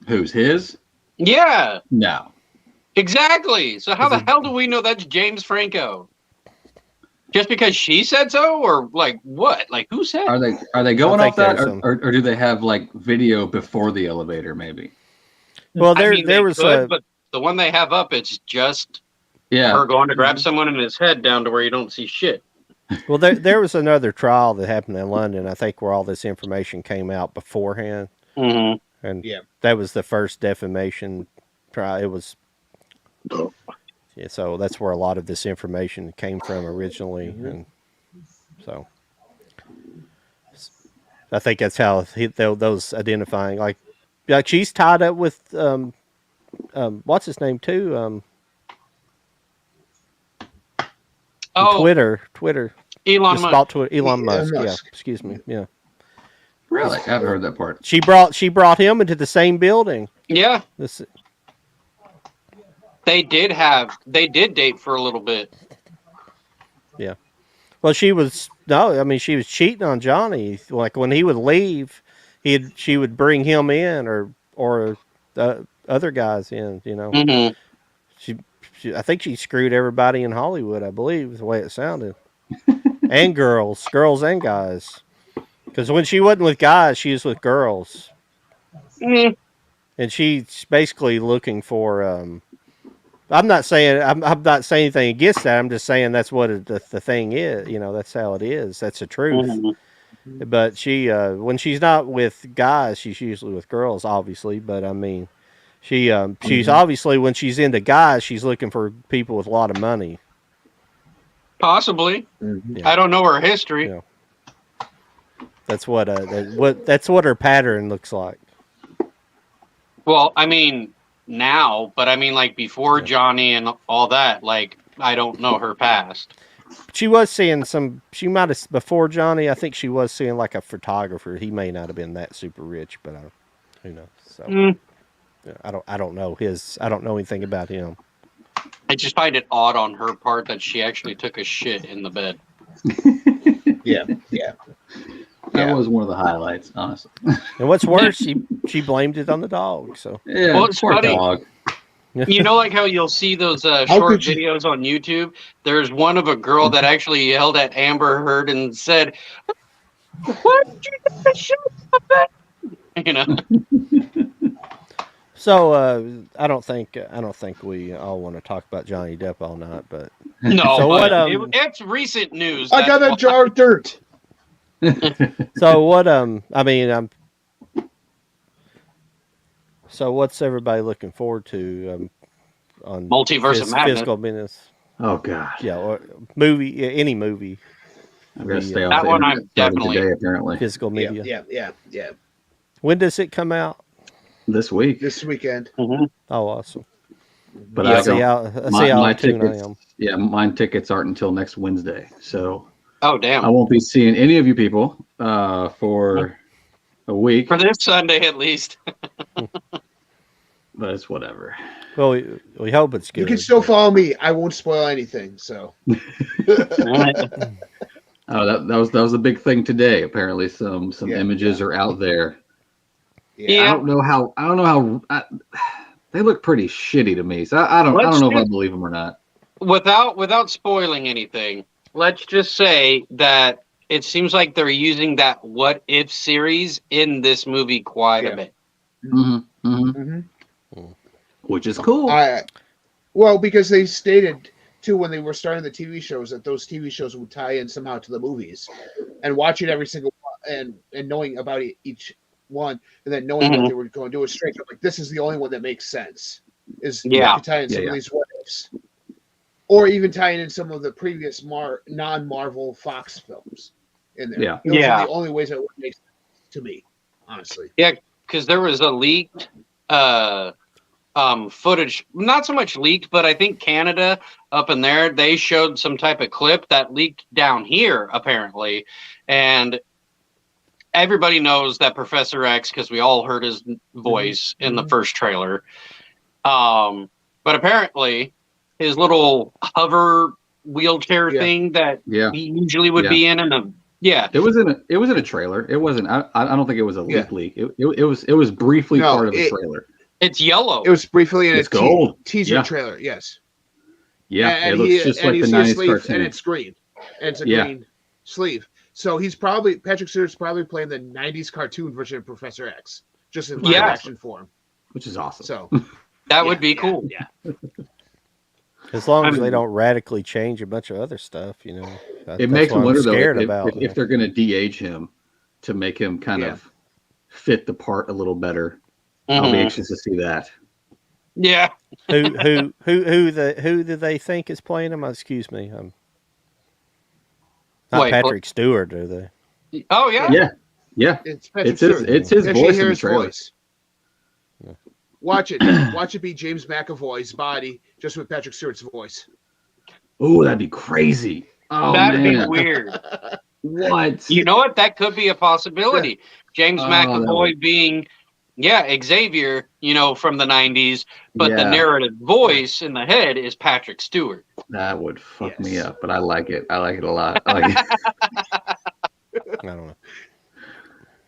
Who's his? Yeah, No. exactly. So how the hell do we know that's James Franco? Just because she said so, or what? Who said? Are they going I off think that, there's or do they have video before the elevator? Maybe. Well, I mean, there they was could, but the one they have up, it's just Yeah. her going to grab someone in his head down to where you don't see shit. well there was another trial that happened in London, I think, where all this information came out beforehand, Mm-hmm. and Yeah. that was the first defamation trial. It was. Yeah, so that's where a lot of this information came from originally, and so I think that's how those identifying like she's tied up with what's his name too, Oh, Twitter Elon just Musk. bought Twitter, Elon Musk. Yeah, Musk. excuse me. Yeah, Really? I haven't heard that part. she brought him into the same building. Yeah, This they did date for a little bit. Well, she was cheating on Johnny. Like when he would leave, she would bring him in or other guys in. Mm-hmm. I think she screwed everybody in Hollywood. I believe is the way it sounded, and girls and guys. Because when she wasn't with guys, she was with girls, Mm-hmm. and she's basically looking for. I'm not saying anything against that. I'm just saying that's what the thing is. That's how it is. That's the truth. Mm-hmm. But she, when she's not with guys, she's usually with girls, obviously. But I mean, she's obviously, when she's into guys, she's looking for people with a lot of money. Possibly. Mhm. I don't know her history. Yeah. That's what her pattern looks like. Well, I mean now, but I mean before Johnny and all that. I don't know her past. She was seeing she might have, before Johnny, I think she was seeing a photographer. He may not have been that super rich, but who knows. So. I don't know his. I don't know anything about him. I just find it odd on her part that she actually took a shit in the bed. Yeah, yeah. That Yeah. was one of the highlights, honestly. And what's worse, she blamed it on the dog. So Yeah, Well, it's poor funny. dog. You know, like how you'll see those short could you- videos on YouTube? There's one of a girl that actually yelled at Amber Heard and said, "Why did you take a shit in the bed?" You know? So I don't think we all want to talk about Johnny Depp all night, but No, So but what, it's recent news. I got that's a jar of dirt. so what I mean so what's everybody looking forward to on Multiverse of Madness. Physical Business? Oh God. Yeah, or any movie, I've got to stay That off the one I'm internet starting definitely- today, apparently. physical Yeah, media. yeah. When does it come out? This week. This weekend. Oh, awesome. But I I see don't. how I see how My in tune I tickets, am. yeah, mine tickets aren't until next Wednesday, so Oh, I damn. won't be seeing any of you people for a week. For this Sunday, at least. But it's whatever. Well, we hope it's good. You can still follow me. I won't spoil anything. So Oh, that was a big thing today. Apparently, some Yeah, images are out there. Yeah. I don't know how. They look pretty shitty to me. So I don't Let's know if I just- believe them or not. Without spoiling anything, let's just say that it seems like they're using that "What If" series in this movie quite Yeah. a bit. Mm-hmm, mm-hmm. Mhm. Which is cool. Well, because they stated too when they were starting the TV shows that those TV shows would tie in somehow to the movies, and watching every single one and knowing about each one, and then knowing what they were going to do is straight up like this is the only one that makes sense. Is Yeah. to tie in some Yeah, of these what ifs, or even tying in some of the previous non-Marvel Fox films in there. Yeah. Those Yeah. are the only ways that would make sense to me, honestly. Because there was a leaked footage, not so much leaked, but I think Canada up in there, they showed some type of clip that leaked down here, apparently. And everybody knows that Professor X, because we all heard his voice in the first trailer. But apparently, his little hover wheelchair Yeah. thing that Yeah. he usually would be in a It was in a trailer. It wasn't. I don't think it was a Yeah. leak. It was briefly No, part of a trailer. it's yellow. It was briefly in It's a gold. teaser Yeah. trailer. Yes. Yeah, and it looks just like you the see a 90s sleeve, cartoon. and it's green, and it's a Yeah. green sleeve. So Patrick Stewart's probably playing the '90s cartoon version of Professor X, just in live Yeah. action form. Which is awesome. So that would be cool. Yeah, As long as I they mean- don't radically change a bunch of other stuff, you know. It makes what me I'm wonder though scared if, about. if they're going to de-age him to make him kind Yeah. of fit the part a little better. I'll be Mhm. anxious to see that. Yeah. who do they think is playing him? Excuse me, not Wait, Patrick Stewart, do they? Oh yeah. Yeah, it's Patrick it's his Stewart. it's his As you voice hear in the his trailer. voice. Watch it be James McAvoy's body, just with Patrick Stewart's voice. Oh, that'd be crazy. Oh That'd man, be weird. what? You know what? That could be a possibility. James Oh, that McAvoy being, Xavier, from the 90s, but the Yeah. narrative voice in the head is Patrick Stewart. That would fuck me Yes. up, but I like it. I like it a lot. I like it. I don't know.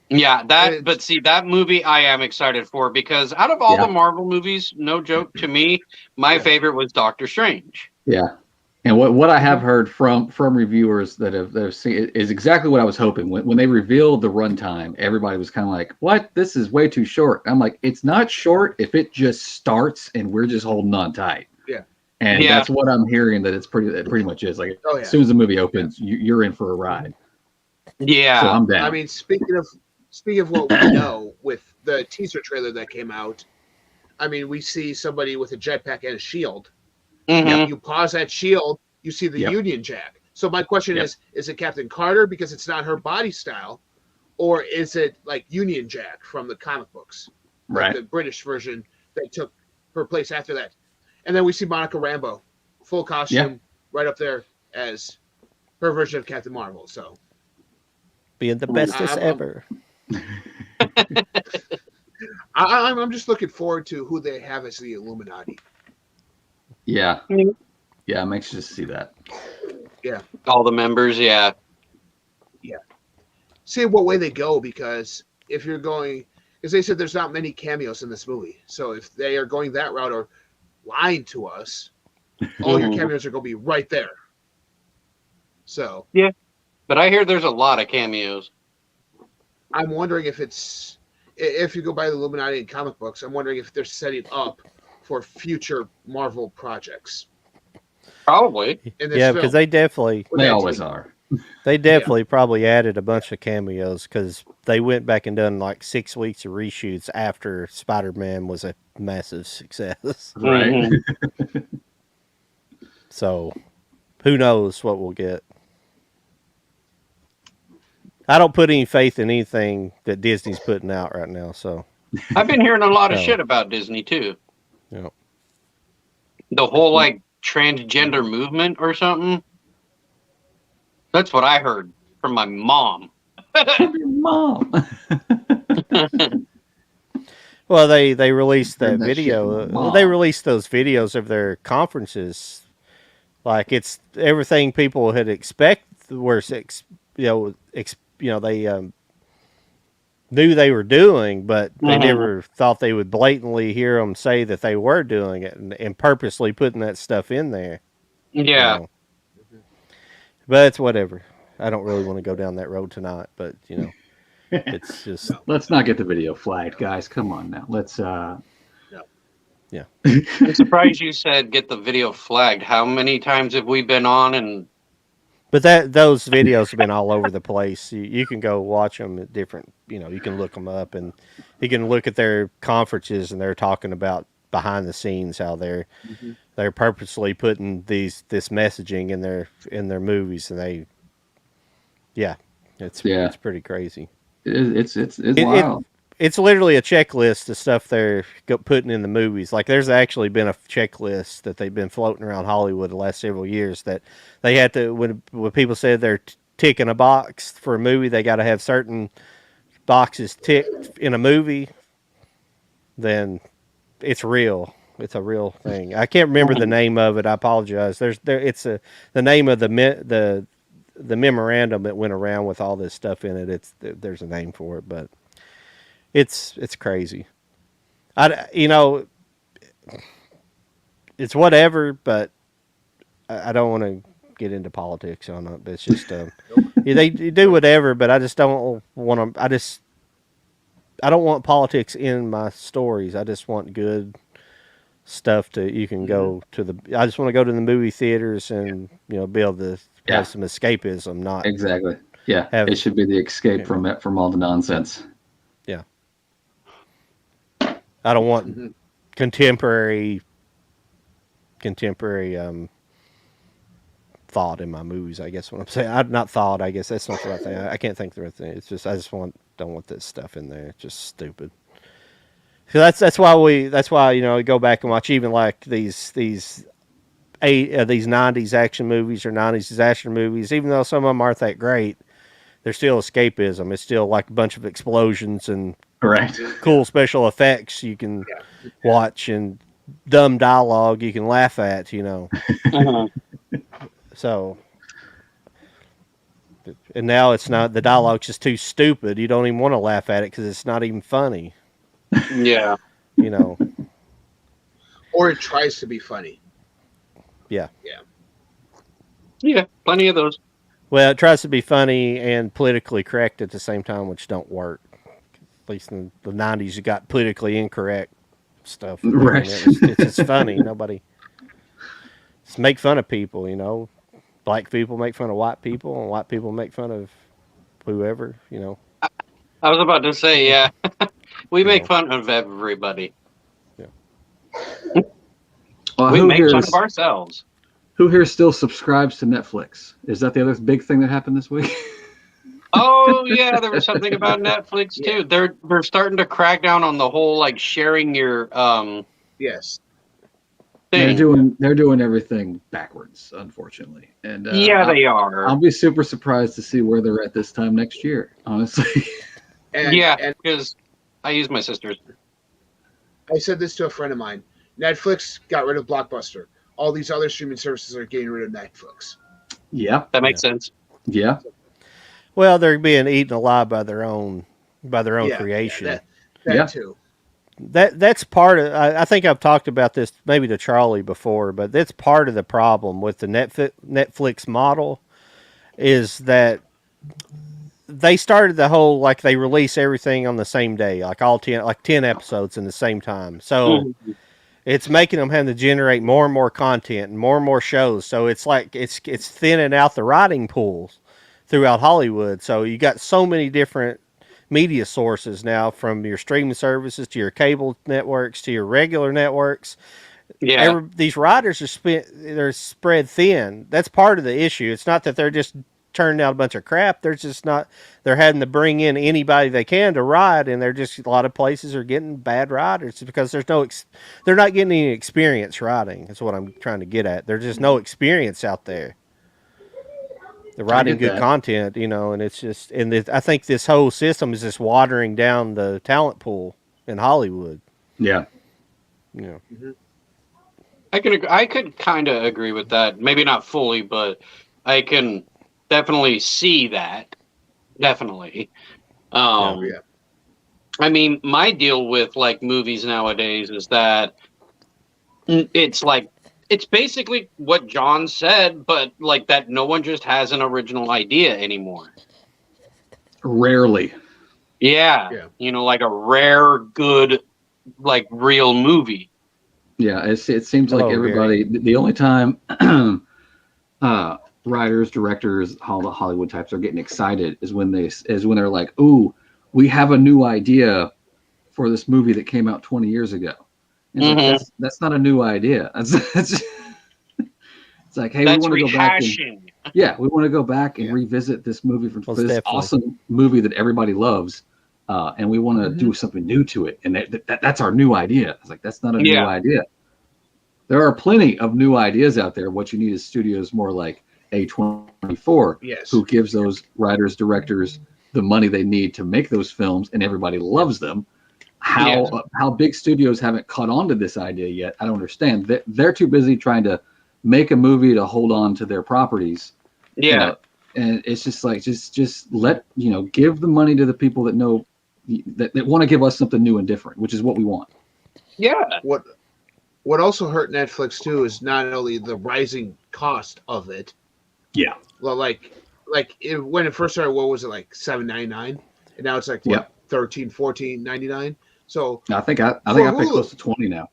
Yeah, It's- but see, that movie I am excited for because out of all Yeah. the Marvel movies, no joke to me, my favorite was Doctor Strange. Yeah. And what I have heard from reviewers that have seen it is exactly what I was hoping. When they revealed the runtime, everybody was kind of like, "What? This is way too short." I'm like, "It's not short if it just starts and we're just holding on tight." Yeah. And Yeah. that's what I'm hearing that it pretty much is. Like Oh, yeah. as soon as the movie opens, you're in for a ride. Yeah. So I'm down. I mean, speaking of what we know with the teaser trailer that came out, I mean, we see somebody with a jetpack and a shield. Mhm. You pause that shield, you see the Yep. Union Jack. So my question Yep. is it Captain Carter because it's not her body style, or is it like Union Jack from the comic books, like Right. the British version that took her place after that? And then we see Monica Rambeau, full costume, right up there as her version of Captain Marvel. So Being the bestest I'm- ever. I'm just looking forward to who they have as the Illuminati. Yeah. Mm. Yeah, I'm anxious to see that. All the members, yeah. See what way they go, because if you're going, because they said there's not many cameos in this movie, so if they are going that route or lying to us, all your Mhm. cameos are going to be right there. So But I hear there's a lot of cameos. I'm wondering if you go by the Illuminati in comic books, I'm wondering if they're setting up for future Marvel projects. Probably. In this Yeah, film. because they definitely They always are. probably added a bunch of cameos because they went back and done like 6 weeks of reshoots after Spider-Man was a massive success. Right. Mhm. So who knows what we'll get. I don't put any faith in anything that Disney's putting out right now. So I've been hearing a lot of So- shit about Disney too. Yeah. The whole like transgender movement or something. That's what I heard from my mom. Your mom. well, they released that Heard that shit video. from my Well, they mom. released those videos of their conferences. Like it's everything people had expected. They knew they were doing, but they Mhm. never thought they would blatantly hear them say that they were doing it and purposely putting that stuff in there. you Yeah. know. But it's whatever. I don't really want to go down that road tonight, but it's just Let's not get the video flagged, guys. Come on now. Let's I'm surprised you said get the video flagged. How many times have we been on and But those videos have been all over the place. You can go watch them at different. You can look them up, and you can look at their conferences, and they're talking about behind the scenes how they're purposely putting this messaging in their movies, and it's pretty crazy. it's It- wild. It's literally a checklist of stuff they're putting in the movies. Like there's actually been a checklist that they've been floating around Hollywood the last several years that they had to when people said they're ticking a box for a movie, they got to have certain boxes ticked in a movie. Then it's real. It's a real thing. I can't remember the name of it. I apologize. The name of the memorandum that went around with all this stuff in it. There's a name for it, but. It's crazy. It's whatever, but I don't want to get into politics on it. But it's just they do whatever, but I just don't want to. I don't want politics in my stories. I just want good stuff you can go to the. I just want to go to the movie theaters and be able to have some escapism, not Exactly. Yeah. have- It should be the escape from all the nonsense. I don't want contemporary thought in my movies. I guess what I'm saying, not thought. I guess that's not the right thing. I can't think the right thing. It's just I just don't want this stuff in there. It's just stupid. So that's why we go back and watch even like these 90s action movies or 90s disaster movies. Even though some of them aren't that great, they're still escapism. It's still like a bunch of explosions and Correct. cool special effects you can watch and dumb dialogue you can laugh at, So, and now it's not, the dialogue's just too stupid. You don't even want to laugh at it because it's not even funny, yeah. Or it tries to be funny. Yeah, plenty of those. Well, it tries to be funny and politically correct at the same time, which don't work. At least in the 90s, you got politically incorrect stuff. Right. It's just funny. Nobody. Just make fun of people, Black people make fun of white people, and white people make fun of whoever, I was about to say, yeah. We make fun of everybody. Well, We who make here fun is- of ourselves. Who here still subscribes to Netflix? Is that the other big thing that happened this week? Oh yeah, there was something about Netflix too. They're starting to crack down on the whole like sharing your Yes. They're thing. doing everything backwards, unfortunately. And Yeah, they are. I'll be super surprised to see where they're at this time next year. Honestly. And, Yeah, and because I use my sister's. I said this to a friend of mine. Netflix got rid of Blockbuster. All these other streaming services are getting rid of Netflix. Yeah. That makes sense. Yeah. Well, they're being eaten alive by their own creation. That too. That's part of. I think I've talked about this maybe to Charlie before, but that's part of the problem with the Netflix model is that they started the whole like they release everything on the same day, like 10 episodes in the same time. So it's making them have to generate more and more content and more shows. So it's like it's thinning out the writing pools throughout Hollywood. So you got so many different media sources now, from your streaming services to your cable networks to your regular networks. Yeah. These writers they're spread thin. That's part of the issue. It's not that they're just turning out a bunch of crap. They're just not. They're having to bring in anybody they can to write, and they're just a lot of places are getting bad writers because there's no. They're not getting any experience writing. That's what I'm trying to get at. There's just no experience out there. They're writing good content, and it's just, I think this whole system is just watering down the talent pool in Hollywood. Yeah. Yeah. Mm-hmm. I could kind of agree with that. Maybe not fully, but I can definitely see that. Definitely. Yeah. I mean, my deal with like movies nowadays is that it's basically what John said, but like that no one just has an original idea anymore. Rarely. Yeah. Like a rare, good, like real movie. Yeah, it seems like everybody. The only time writers, directors, all the Hollywood types are getting excited is when they're like, "Ooh, we have a new idea for this movie that came out 20 years ago." And like, that's not a new idea. It's like, hey, we want to go back. We want to go back and revisit this movie for this awesome movie that everybody loves. And we want to do something new to it, and that's our new idea. It's like that's not a new idea. There are plenty of new ideas out there. What you need is studios more like A24, who gives those writers, directors the money they need to make those films, and everybody loves them. How big studios haven't caught on to this idea yet? I don't understand. They're too busy trying to make a movie to hold on to their properties. Yeah, and it's just like just let give the money to the people that know. That want to give us something new and different, which is what we want. Yeah. What also hurt Netflix too is not only the rising cost of it. Yeah. Well, when it first started, what was it, like $7.99, and now it's like what, $13, $14.99. So I think I pay close to $20 now.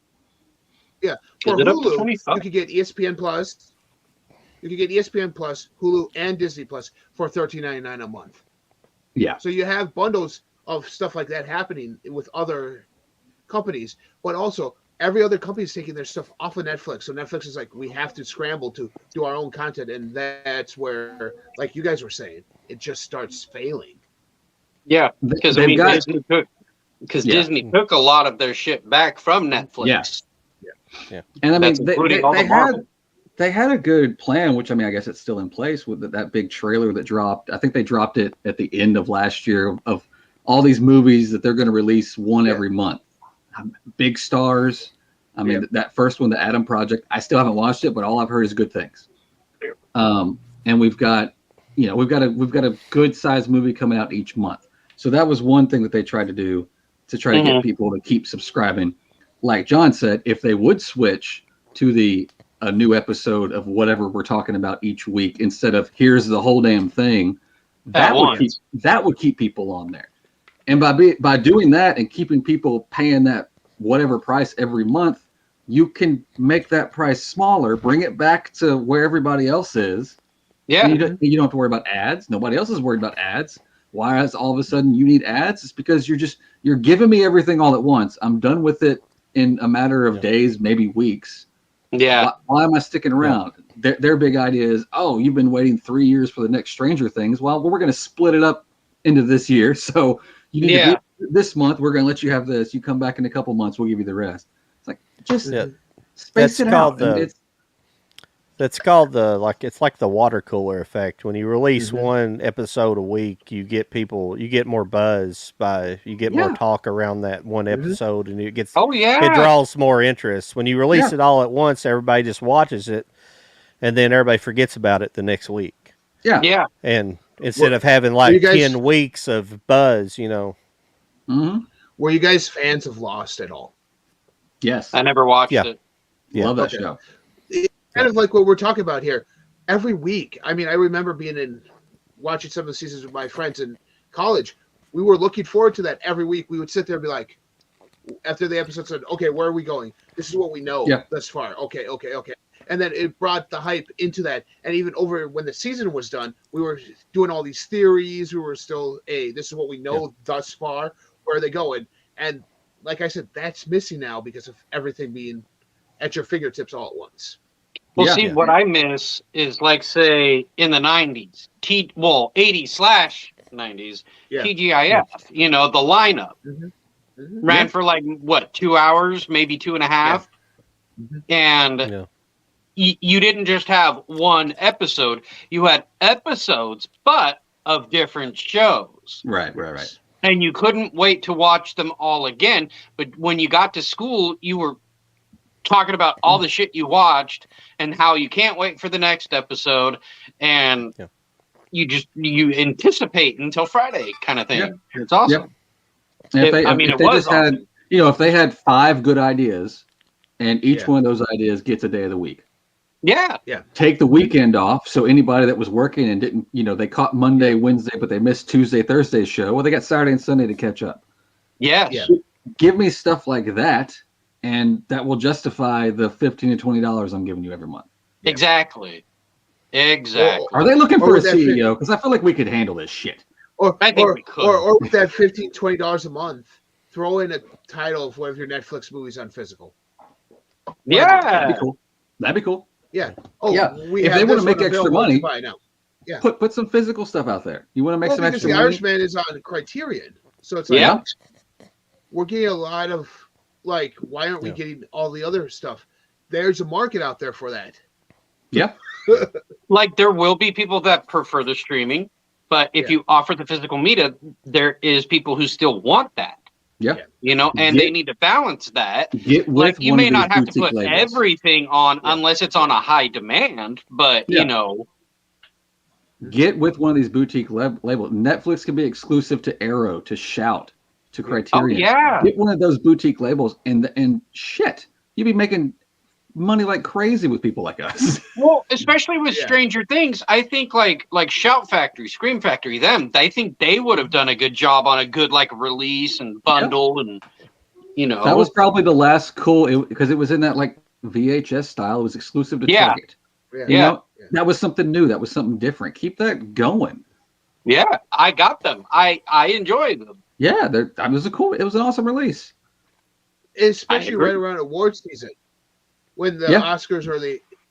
Yeah, for Hulu, you could get ESPN Plus. You could get ESPN Plus, Hulu, and Disney Plus for $13.99 a month. Yeah. So you have bundles of stuff like that happening with other companies, but also every other company is taking their stuff off of Netflix. So Netflix is like, we have to scramble to do our own content, and that's where, like you guys were saying, it just starts failing. Yeah, because Disney took a lot of their shit back from Netflix. Yeah. And I mean, they had a good plan, which I mean, I guess it's still in place with that big trailer that dropped. I think they dropped it at the end of last year of all these movies that they're going to release one every month. Big stars. I mean, that first one, the Adam Project, I still haven't watched it, but all I've heard is good things. And we've got a good sized movie coming out each month. So that was one thing that they tried to do to try to get people to keep subscribing. Like John said, if they would switch to a new episode of whatever we're talking about each week instead of here's the whole damn thing, that would keep people on there. And by doing that and keeping people paying that whatever price every month, you can make that price smaller, bring it back to where everybody else is. Yeah. You don't have to worry about ads. Nobody else is worried about ads. Why is all of a sudden you need ads? It's because you're giving me everything all at once. I'm done with it in a matter of days, maybe weeks. Yeah. Why am I sticking around? Their big idea is, you've been waiting 3 years for the next Stranger Things. Well, we're going to split it up into this year. So you need to do this month. We're going to let you have this. You come back in a couple months. We'll give you the rest. It's like, just space it out. That's called it's like the water cooler effect. When you release Mhm. one episode a week, you get more buzz you get more Yeah. talk around that one Mhm. episode, and it Oh yeah. draws more interest. When you release Yeah. it all at once, everybody just watches it, and then everybody forgets about it the next week. Yeah. Yeah. And instead Were- of having you like guys- 10 weeks of buzz, hmm Were you guys fans of Lost at all? Yes. I never watched Yeah. it. Yeah. Love that Okay. show. Kind of like what we're talking about here. Every week, I mean, I remember watching some of the seasons with my friends in college. We were looking forward to that every week. We would sit there and be like, after the episode said, okay, where are we going? This is what we know Yeah. thus far. Okay. And then it brought the hype into that. And even over when the season was done, we were doing all these theories. We were still, hey, this is what we know thus far. Where are they going? And like I said, that's missing now because of everything being at your fingertips all at once. Well, Yeah. see, Yeah. what I miss is like, say, in the 90s, 80s/90s, Yeah. TGIF, the lineup Mhm. ran for like, 2 hours, maybe 2.5. Mhm. And Yeah. you didn't just have one episode, you had episodes, but of different shows. Right. And you couldn't wait to watch them all again. But when you got to school, you were talking about all the shit you watched and how you can't wait for the next episode, and Yeah. you anticipate until Friday kind of thing. Yeah. It's awesome. And if they, I mean, if it they was just had, awesome. if they had 5 good ideas, and each Yeah. one of those ideas gets a day of the week. Yeah. Take the weekend off, so anybody that was working and didn't, they caught Monday, Wednesday, but they missed Tuesday, Thursday's show. Well, they got Saturday and Sunday to catch up. Yes. Yeah. Give me stuff like that, and that will justify the $15 to $20 I'm giving you every month. Yeah. Exactly. Are they looking Or for a with that CEO? Because I feel like we could handle this shit. Or I think or, we could. or with that $15, $20 a month, throw in a title of one of your Netflix movies on physical. Yeah. That'd be cool. That'd be cool. Oh, Yeah. we If have they wanna this make one extra available to money, buy now. Put some physical stuff out there. You want to make Well, some because extra the money? Irishman is on Criterion, so it's like Yeah. we're getting a lot of like, why aren't we Yeah. getting all the other stuff? There's a market out there for that. Yeah. Like, there will be people that prefer the streaming, but if Yeah. you offer the physical media, there is people who still want that. Yeah. And Yeah. they need to balance that. Get with Like, you one may of not these have to boutique put labels. everything on Yeah. unless it's on a high demand, but Yeah. Get with one of these boutique labels. Netflix can be exclusive to Arrow, to Shout, to oh Criterion. yeah, Get one of those boutique labels, and shit, you'd be making money like crazy with people like us. well, especially with Yeah. Stranger Things, I think like Shout Factory, Scream Factory, I think they would have done a good job on a good like release and bundle and That was probably the last cool, because it was in that like VHS style. It was exclusive to Yeah. Target. Yeah. You know? Yeah. That was something new. That was something different. Keep that going. yeah, I got them. I enjoyed them. Yeah, that was it was an awesome release. Especially agree. right around awards season, when the Yeah. Oscars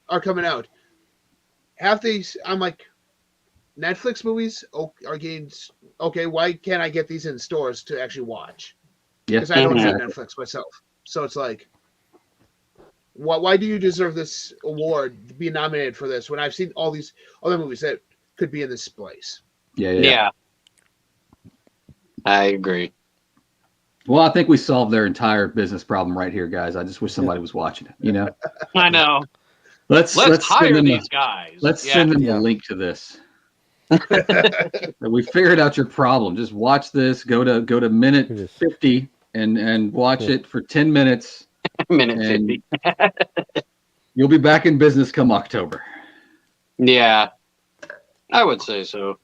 are coming out. Half these, I'm like, Netflix movies are getting okay. Why can't I get these in stores to actually watch? Yeah, Because I don't have exactly. Netflix myself. So it's like, why do you deserve this award to be nominated for this when I've seen all these other movies that could be in this place? Yeah. I agree. Well, I think we solved their entire business problem right here, guys. I just wish somebody was watching it. You know, I know. let's Let's send hire them these guys. let's Yeah. send them Yeah. the link to this. We figured out your problem. Just watch this. Go to minute Just- 50 and watch Yeah. it for 10 minutes. minute And 50. you'll be back in business come October. Yeah, I would say so.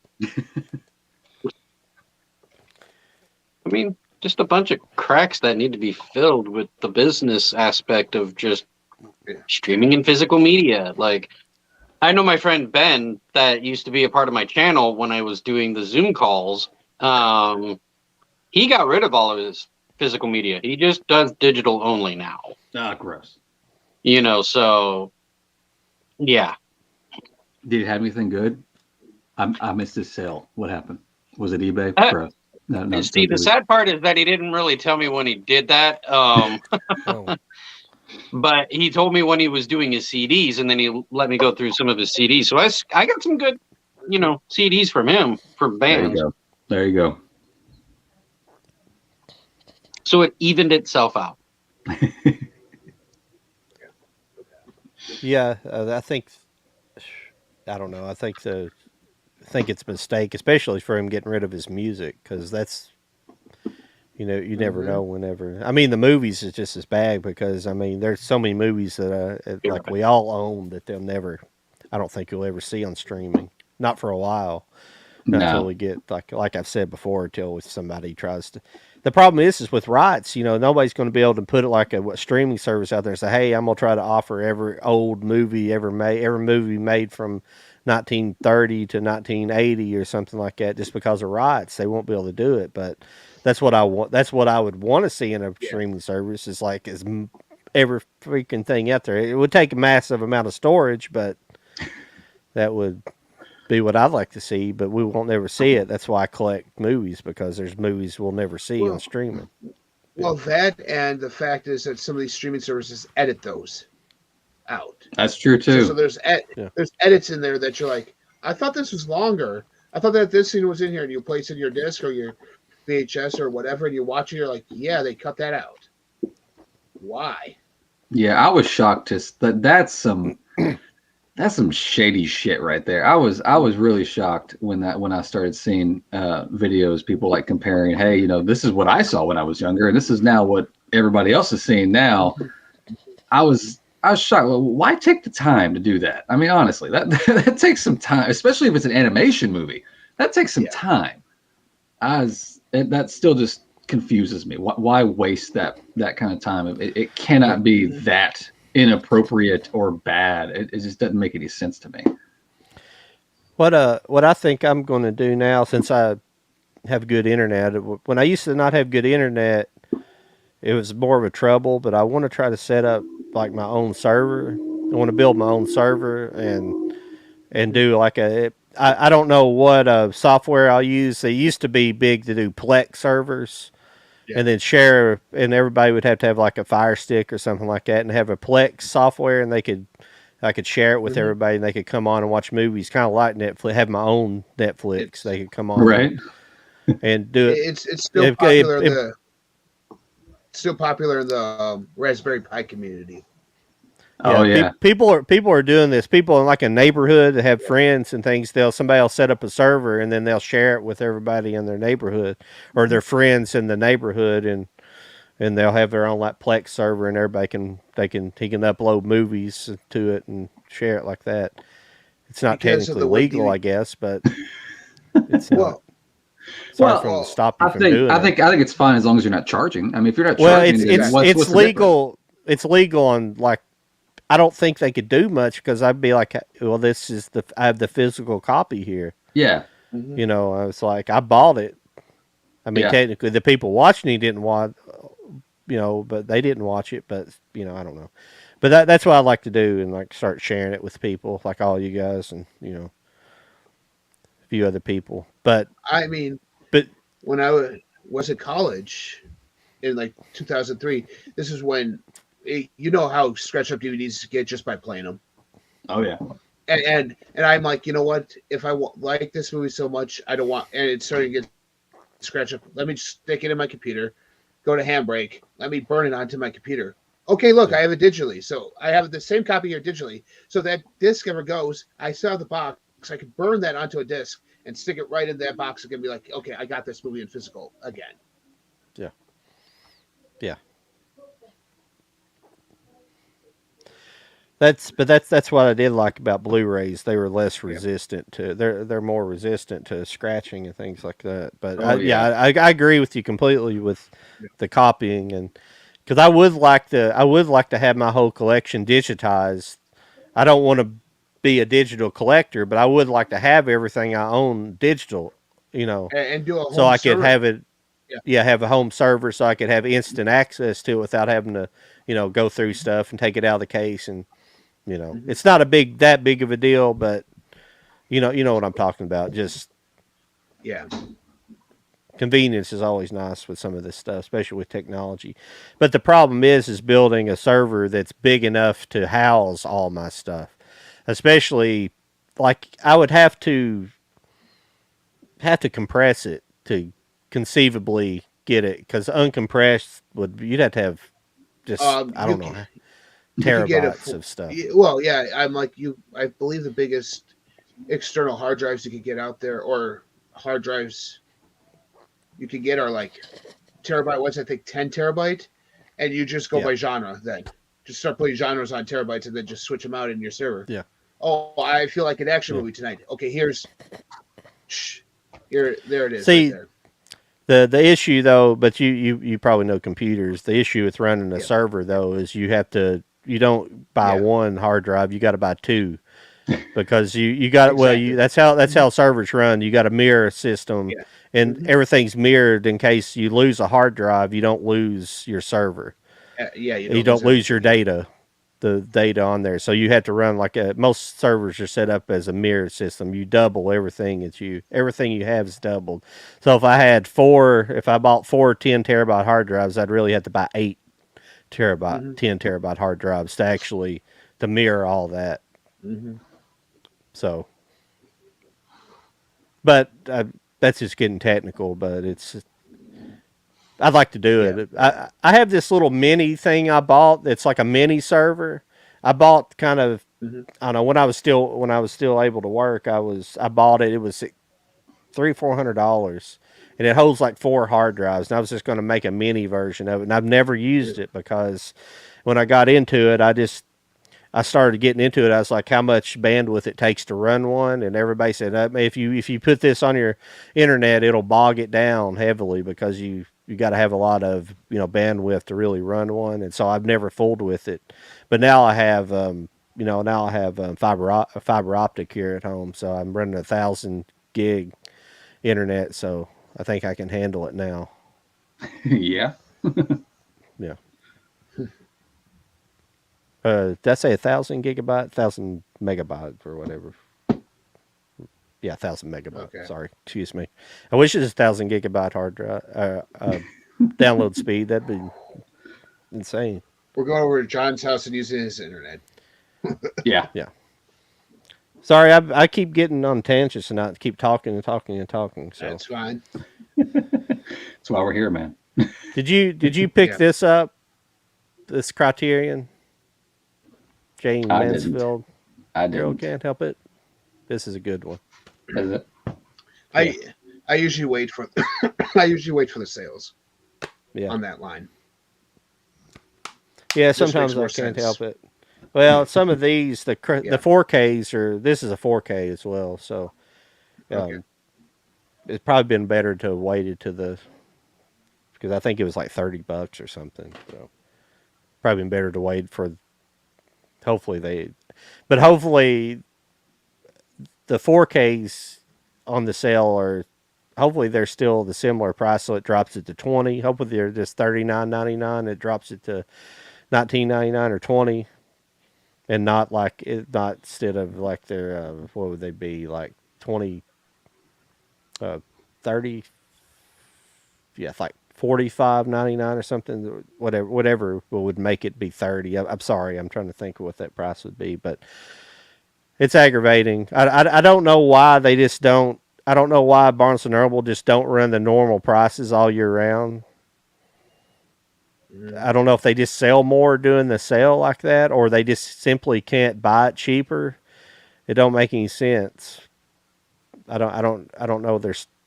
I mean, just a bunch of cracks that need to be filled with the business aspect of just Yeah. streaming and physical media. Like, I know my friend Ben that used to be a part of my channel when I was doing the Zoom calls. He got rid of all of his physical media. He just does digital only now. Ah, gross. So yeah. Did it have anything good? I missed his sale. What happened? Was it eBay? Gross. No, See, the sad part is that he didn't really tell me when he did that. Oh, But he told me when he was doing his CDs, and then he let me go through some of his CDs. So I got some good, CDs from him for bands. There you go. So it evened itself out. Yeah, I think. I don't know. I think it's a mistake, especially for him getting rid of his music, because that's. You never know whenever. I mean, the movies is just as bad because there's so many movies that like we all own that they'll never. I don't think you'll ever see on streaming. Not for a while. Not until we get like I've said before, until somebody tries to. The problem is with rights. Nobody's going to be able to put it like a streaming service out there and say, "Hey, I'm going to try to offer every old movie ever made, every movie made from 1930 to 1980 or something like that," just because of rights. They won't be able to do it, but. That's what I want. That's what I would want to see in a streaming service. Is like every freaking thing out there. It would take a massive amount of storage, but that would be what I'd like to see. But we won't never see it. That's why I collect movies, because there's movies we'll never see on streaming. Well, that, and the fact is that some of these streaming services edit those out. That's true too. So there's edits in there that you're like, I thought this was longer. I thought that this scene was in here, and you place it in your disc or your VHS or whatever, and you watch it, you're like, yeah, they cut that out. Why? Yeah, I was shocked that's some shady shit right there. I was really shocked when I started seeing videos, people like comparing, hey, this is what I saw when I was younger, and this is now what everybody else is seeing now. I was shocked. Well, why take the time to do that? I mean, honestly, that takes some time, especially if it's an animation movie. That takes some time. That still just confuses me. Why waste that kind of time? It cannot be that inappropriate or bad. It just doesn't make any sense to me. What I think I'm going to do now, since I have good internet. When I used to not have good internet, it was more of a trouble. But I want to try to set up like my own server. I want to build my own server and do like I don't know what software I'll use. They used to be big to do Plex servers, and then share, and everybody would have to have like a Fire Stick or something like that, and have a Plex software, and I could share it with everybody, and they could come on and watch movies, kind of like Netflix. Have my own Netflix. They could come on and do it. It's still popular. Still popular in the Raspberry Pi community. People are doing this. People in like a neighborhood that have friends and things. Somebody will set up a server, and then they'll share it with everybody in their neighborhood or their friends in the neighborhood, and they'll have their own like Plex server, and everybody can upload movies to it and share it like that. It's not technically legal, I guess, but it's not. Stop you from doing I think it's fine as long as you're not charging. I mean, if you're not charging, it's legal. It's legal on like. I don't think they could do much because I'd be like, well, I have the physical copy here. Yeah. I was like, I bought it. I mean, technically the people watching it didn't want, but they didn't watch it, but I don't know. But that's what I like to do, and like start sharing it with people like all you guys and, a few other people. But I mean, when I was at college in like 2003, this is when, how scratch up DVDs get just by playing them. Oh yeah. And I'm like, you know what? If I like this movie so much, I don't want, and it's starting to get scratch up. Let me just stick it in my computer, go to Handbrake. Let me burn it onto my computer. Okay, look, I have it digitally, so I have the same copy here digitally. So that disc ever goes, I still have the box. I could burn that onto a disc and stick it right in that box and be like, okay, I got this movie in physical again. Yeah. Yeah. That's what I did like about Blu-rays. They were less resistant to. They're more resistant to scratching and things like that. But I agree with you completely with the copying, and because I would like to have my whole collection digitized. I don't want to be a digital collector, but I would like to have everything I own digital. And do a home so I server. could have it. Have a home server so I could have instant access to it without having to, go through stuff and take it out of the case and. It's not that big of a deal, but you know what I'm talking about. Just convenience is always nice with some of this stuff, especially with technology. But the problem is building a server that's big enough to house all my stuff. Especially, like I would have to compress it to conceivably get it, because uncompressed you'd have to have just I don't know terabytes of stuff. Well, yeah, I believe the biggest external hard drives you could get out there, or hard drives you could get, are like terabyte ones. I think 10 terabyte, and you just go by genre. Then just start putting genres on terabytes, and then just switch them out in your server. Yeah. Oh, I feel like an action movie tonight. Okay, there it is. See, right there. the issue though, but you probably know computers. The issue with running a server though is you don't buy one hard drive, you got to buy two, because you got exactly. That's how servers run. You got a mirror system, and everything's mirrored in case you lose a hard drive, you don't lose your server. You don't lose your data. The data on there, so you have to run most servers are set up as a mirror system. You double everything everything you have is doubled. So if I bought 4 10 terabyte hard drives, I'd really have to buy 8 terabyte 10 terabyte hard drives to mirror all that. So, but that's just getting technical. But I'd like to do it. I have this little mini thing I bought. It's like a mini server. I bought kind of, I don't know, when I was still able to work, I bought it. It was $300-400, and it holds like 4 hard drives. And I was just going to make a mini version of it. And I've never used it, because when I got into it, I started getting into it. I was like, how much bandwidth it takes to run one, and everybody said, if you put this on your internet, it'll bog it down heavily, because you got to have a lot of bandwidth to really run one. And so I've never fooled with it, but now I have fiber optic here at home, so I'm running 1,000 gig internet, so I think I can handle it now. Yeah. Yeah. Did I say 1,000 gigabyte, 1,000 megabyte, or whatever? Yeah, 1,000 megabyte. Okay. Sorry, excuse me. I wish it was 1,000 gigabyte hard drive download speed. That'd be insane. We're going over to John's house and using his internet. Yeah. Sorry, I keep getting on tangents and I keep talking and talking and talking. So that's fine. That's why we're here, man. Did you pick this up? This Criterion? Jane Mansfield. I didn't. Girl Can't Help It. This is a good one. Is it? I usually wait for the sales. Yeah. On that line. Yeah, sometimes I can't help it. Well, some of these the 4Ks this is a 4K as well, so it's probably been better to have waited because I think it was like $30 or something. So probably been better to wait for. Hopefully the 4Ks on the sale hopefully they're still the similar price, so it drops it to $20. Hopefully they're just $39.99. It drops it to $19.99 or $20, and not instead of like their what would they be, like 20, 30, it's like $45.99 or something. Whatever would make it be 30. I'm sorry, I'm trying to think of what that price would be, but it's aggravating. I don't know why they just don't. I don't know why Barnes & Noble just don't run the normal prices all year round. I don't know if they just sell more doing the sale like that, or they just simply can't buy it cheaper. It don't make any sense. I don't know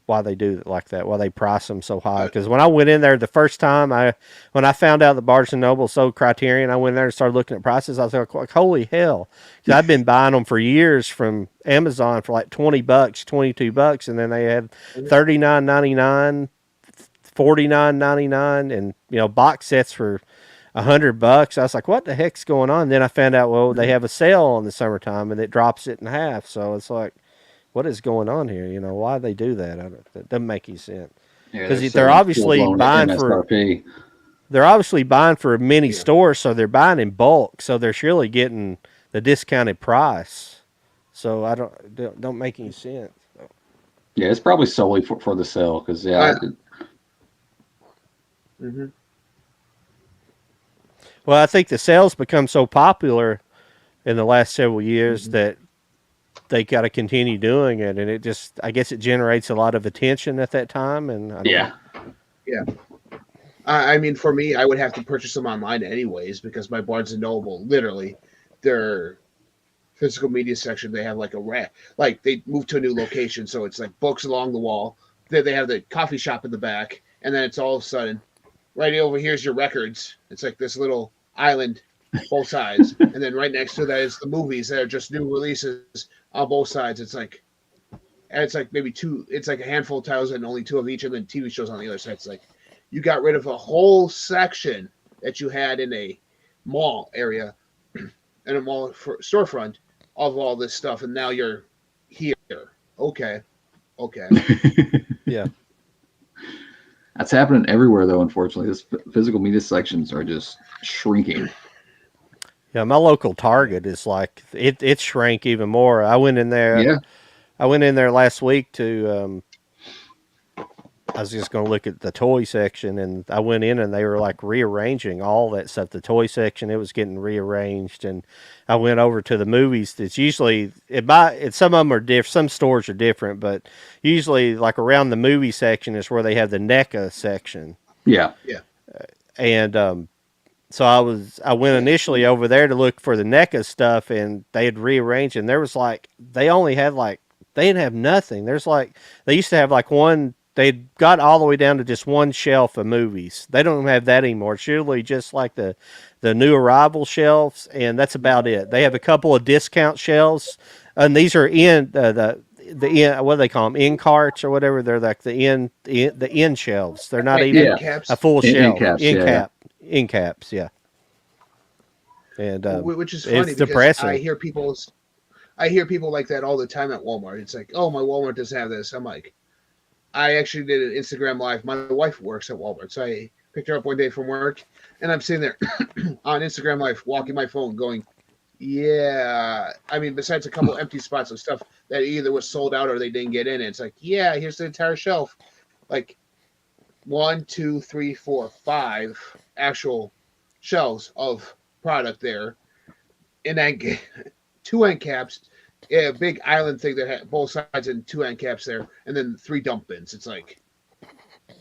why they do it like that, why they price them so high. Because when I went in there the first time, when I found out that Barnes & Noble sold Criterion, I went in there and started looking at prices. I was like, holy hell. Because I've been buying them for years from Amazon for like $20, $22, and then they had $39.99, $49.99, and box sets for $100. I was like, what the heck's going on? And then I found out, well, they have a sale in the summertime and it drops it in half. So it's like, what is going on here? Why they do that? That doesn't make any sense. Because they're obviously buying for a mini store, so they're buying in bulk. So they're surely getting the discounted price. So don't make any sense. Yeah, it's probably solely for the sale because Mhm. Well, I think the sales become so popular in the last several years that they got to continue doing it, and it just, I guess, it generates a lot of attention at that time, and I don't know. Yeah. I mean, for me, I would have to purchase them online anyways because my Barnes and Noble, literally, their physical media section, they have like a rack. Like they moved to a new location, so it's like books along the wall. Then they have the coffee shop in the back, and then it's all of a sudden, right over here's your records. It's like this little island, both sides, and then right next to that is the movies that are just new releases on both sides. It's like maybe two. It's like a handful of titles and only two of each, and then TV shows on the other side. It's like you got rid of a whole section that you had in a mall area, in a mall storefront of all this stuff, and now you're here. Okay. Yeah. That's happening everywhere, though. Unfortunately, this physical media sections are just shrinking. Yeah, my local Target is like it shrank even more. I went in there. Yeah. I went in there last week to. I was just going to look at the toy section, and I went in and they were like rearranging all that stuff. The toy section, it was getting rearranged, and I went over to the movies. It's usually some of them are different. Some stores are different, but usually like around the movie section is where they have the NECA section. Yeah. And so I went initially over there to look for the NECA stuff, and they had rearranged, and there was like they didn't have nothing. There's like they used to have like one. They got all the way down to just one shelf of movies. They don't have that anymore. It's usually just like the new arrival shelves, and that's about it. They have a couple of discount shelves, and these are in the what do they call them, in carts or whatever. They're like the in shelves. They're not even a full shelf. In caps, yeah. And which is funny it's because depressing. I hear people like that all the time at Walmart. It's like, oh, my Walmart doesn't have this. I'm like, I actually did an Instagram live. My wife works at Walmart, so I picked her up one day from work, and I'm sitting there on Instagram live, walking my phone, going, yeah. I mean, besides a couple empty spots of stuff that either was sold out or they didn't get in, it's like, yeah, here's the entire shelf. Like 1, 2, 3, 4, 5 actual shelves of product there, and then 2 end caps. Yeah, a big island thing that had both sides and 2 end caps there, and then 3 dump bins. It's like,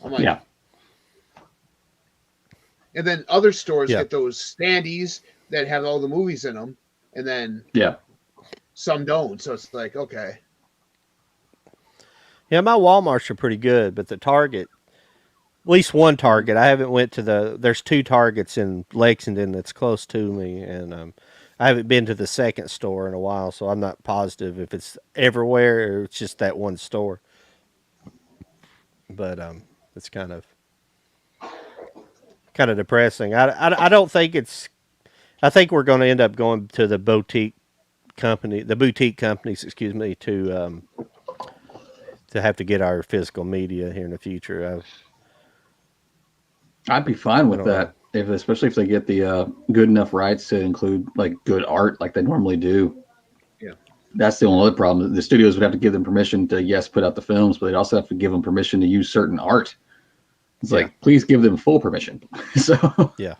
I'm like, Yeah. And then other stores get those standees that have all the movies in them, and then some don't. So it's like, okay. Yeah, my Walmarts are pretty good, but the Target, at least one Target, I haven't went to there's 2 Targets in Lexington that's close to me, and I haven't been to the second store in a while, so I'm not positive if it's everywhere or it's just that one store. But it's kind of depressing. I don't think it's. I think we're going to end up going to the boutique companies, excuse me, to have to get our physical media here in the future. I'd be fine with that, especially if they get the good enough rights to include like good art, like they normally do. Yeah, that's the only other problem. The studios would have to give them permission to put out the films, but they'd also have to give them permission to use certain art. It's like, please give them full permission. So yeah.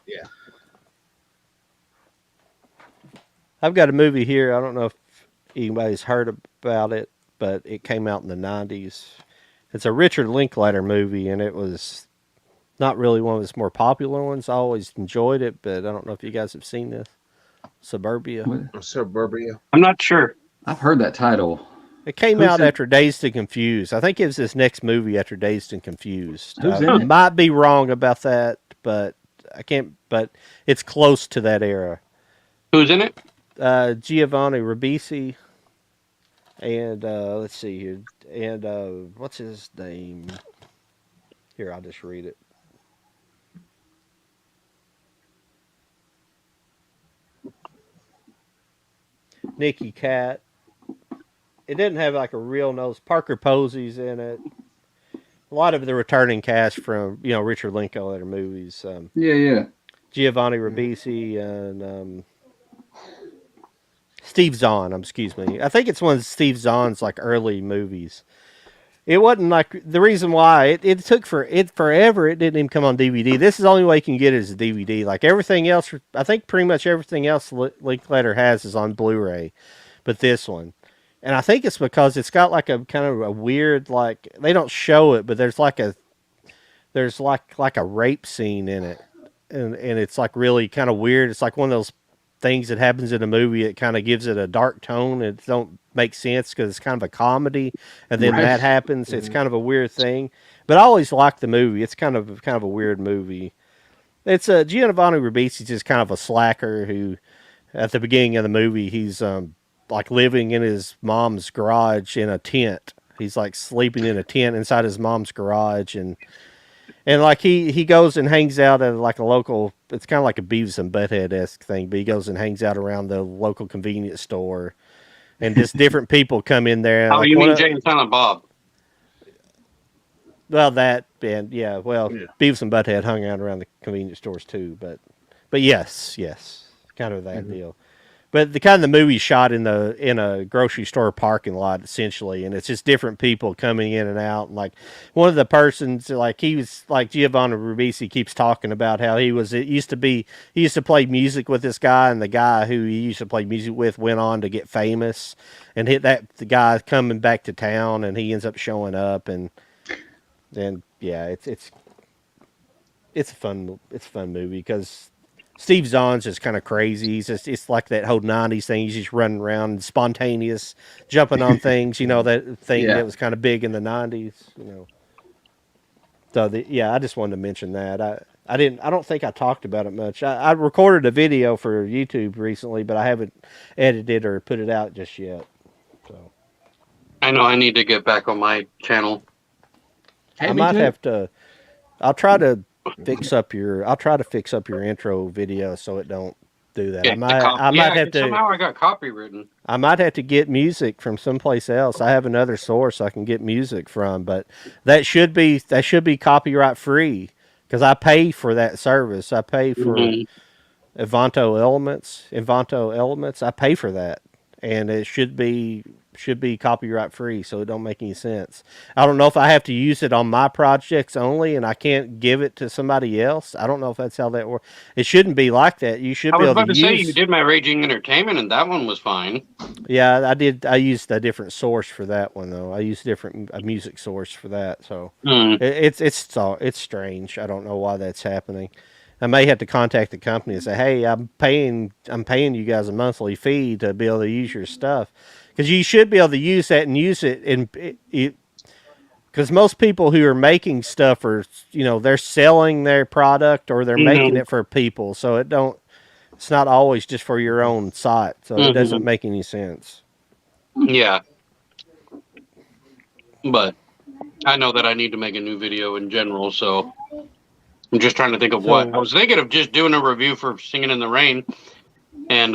I've got a movie here. I don't know if anybody's heard about it, but it came out in the 90s. It's a Richard Linklater movie, and it was not really one of his more popular ones. I always enjoyed it, but I don't know if you guys have seen this. Suburbia. Suburbia. I'm not sure. I've heard that title. It came out after Dazed and Confused. I think it was his next movie after Dazed and Confused. Who's in it? Might be wrong about that, but I can't. But it's close to that era. Who's in it? Giovanni Ribisi, and let's see here, and what's his name? Here, I'll just read it. Nicky Cat. It didn't have like a real nose. Parker Posey's in it. A lot of the returning cast from Richard Linklater movies. Giovanni Ribisi and Steve Zahn. Excuse me. I think it's one of Steve Zahn's like early movies. it wasn't like the reason why it took forever. It didn't even come on DVD. This is the only way you can get it as a DVD. Like everything else, I think pretty much everything else Linklater has is on Blu-ray, but this one, and I think it's because it's got like a kind of a weird, like they don't show it, but there's like a rape scene in it, and it's like really kind of weird. It's like one of those things that happens in a movie. It kind of gives it a dark tone. It don't make sense because it's kind of a comedy, and then Right. that happens. It's kind of a weird thing. But I always liked the movie. It's kind of a weird movie. It's Giovanni Ribisi just kind of a slacker who, at the beginning of the movie, he's like living in his mom's garage in a tent. He's like sleeping in a tent inside his mom's garage, and like he goes and hangs out at like a local. It's kind of like a Beavis and Butthead-esque thing, but he goes and hangs out around the local convenience store, and just different people come in there. Oh, like you one mean of- Jay and Silent Bob? Well, that and yeah, well, Yeah. Beavis and Butthead hung out around the convenience stores too, but yes, kind of that deal. But the kind of the movie shot in a grocery store parking lot essentially, and it's just different people coming in and out. And like one of the persons, like he was like Giovanni Ribisi keeps talking about how he used to play music with this guy, and the guy who he used to play music with went on to get famous, and the guy coming back to town, and he ends up showing up, and then yeah, it's a fun movie because Steve Zahn's just kind of crazy. It's like that whole '90s thing. He's just running around, spontaneous, jumping on things. You know, that thing Yeah. that was kind of big in the '90s. You know. So I just wanted to mention that. I don't think I talked about it much. I recorded a video for YouTube recently, but I haven't edited or put it out just yet. So I know I need to get back on my channel. I might have to. I'll try to fix up your intro video so it don't do that. I might have to. Somehow I got copywritten. I might have to get music from someplace else. I have another source I can get music from, but that should be copyright free because I pay for that service. I pay for Envato Elements. I pay for that, and it should be copyright free, so it don't make any sense. I don't know if I have to use it on my projects only, and I can't give it to somebody else. I don't know if that's how that works. It shouldn't be like that. You should I be was able about to to say use. you did my Raging Entertainment, and that one was fine. Yeah, I did. I used a different source for that one though. I used a music source for that, so it's strange. I don't know why that's happening. I may have to contact the company and say, "Hey, I'm paying you guys a monthly fee to be able to use your stuff." Because you should be able to use that and use it, and because most people who are making stuff are, they're selling their product or they're making it for people, so it's not always just for your own site, so it doesn't make any sense. Yeah. But I know that I need to make a new video in general, so I'm just trying to think of what. I was thinking of just doing a review for Singing in the Rain and,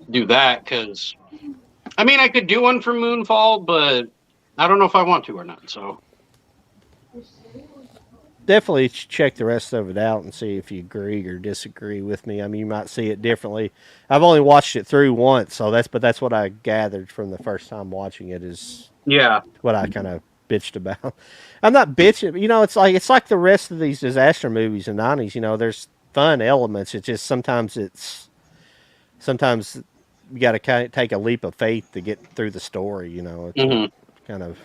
do that because, I could do one for Moonfall, but I don't know if I want to or not, so. Definitely check the rest of it out and see if you agree or disagree with me. You might see it differently. I've only watched it through once, so that's what I gathered from the first time watching it is Yeah. what I kind of bitched about. I'm not bitching, it's like the rest of these disaster movies in the 90s. There's fun elements. It's just sometimes you got to take a leap of faith to get through the story. It's kind of.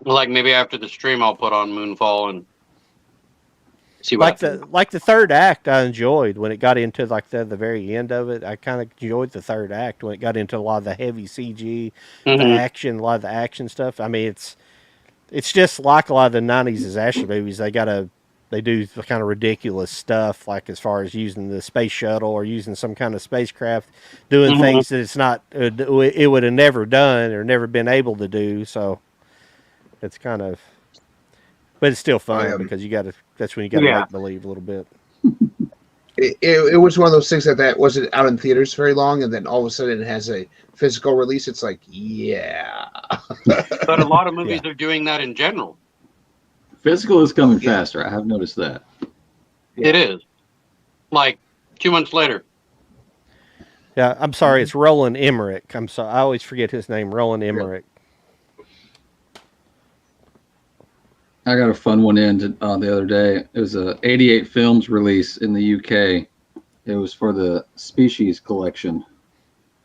Like maybe after the stream, I'll put on Moonfall and see what like the third act. I enjoyed when it got into like the very end of it. I kind of enjoyed the third act when it got into a lot of the heavy CG, a lot of the action stuff. It's just like a lot of the '90s disaster movies. They do the kind of ridiculous stuff, like as far as using the space shuttle or using some kind of spacecraft, doing things that it's not, it would have never done or never been able to do. So it's kind of, but it's still fun because that's when you got to make believe a little bit. It was one of those things that wasn't out in theaters very long, and then all of a sudden it has a physical release. It's like, yeah. But a lot of movies are doing that in general. Physical is coming faster. I have noticed that. It is. Like 2 months later. Yeah, I'm sorry. It's Roland Emmerich. I'm sorry. I always forget his name. Roland Emmerich. I got a fun one in the other day. It was a 88 films release in the UK. It was for the Species collection.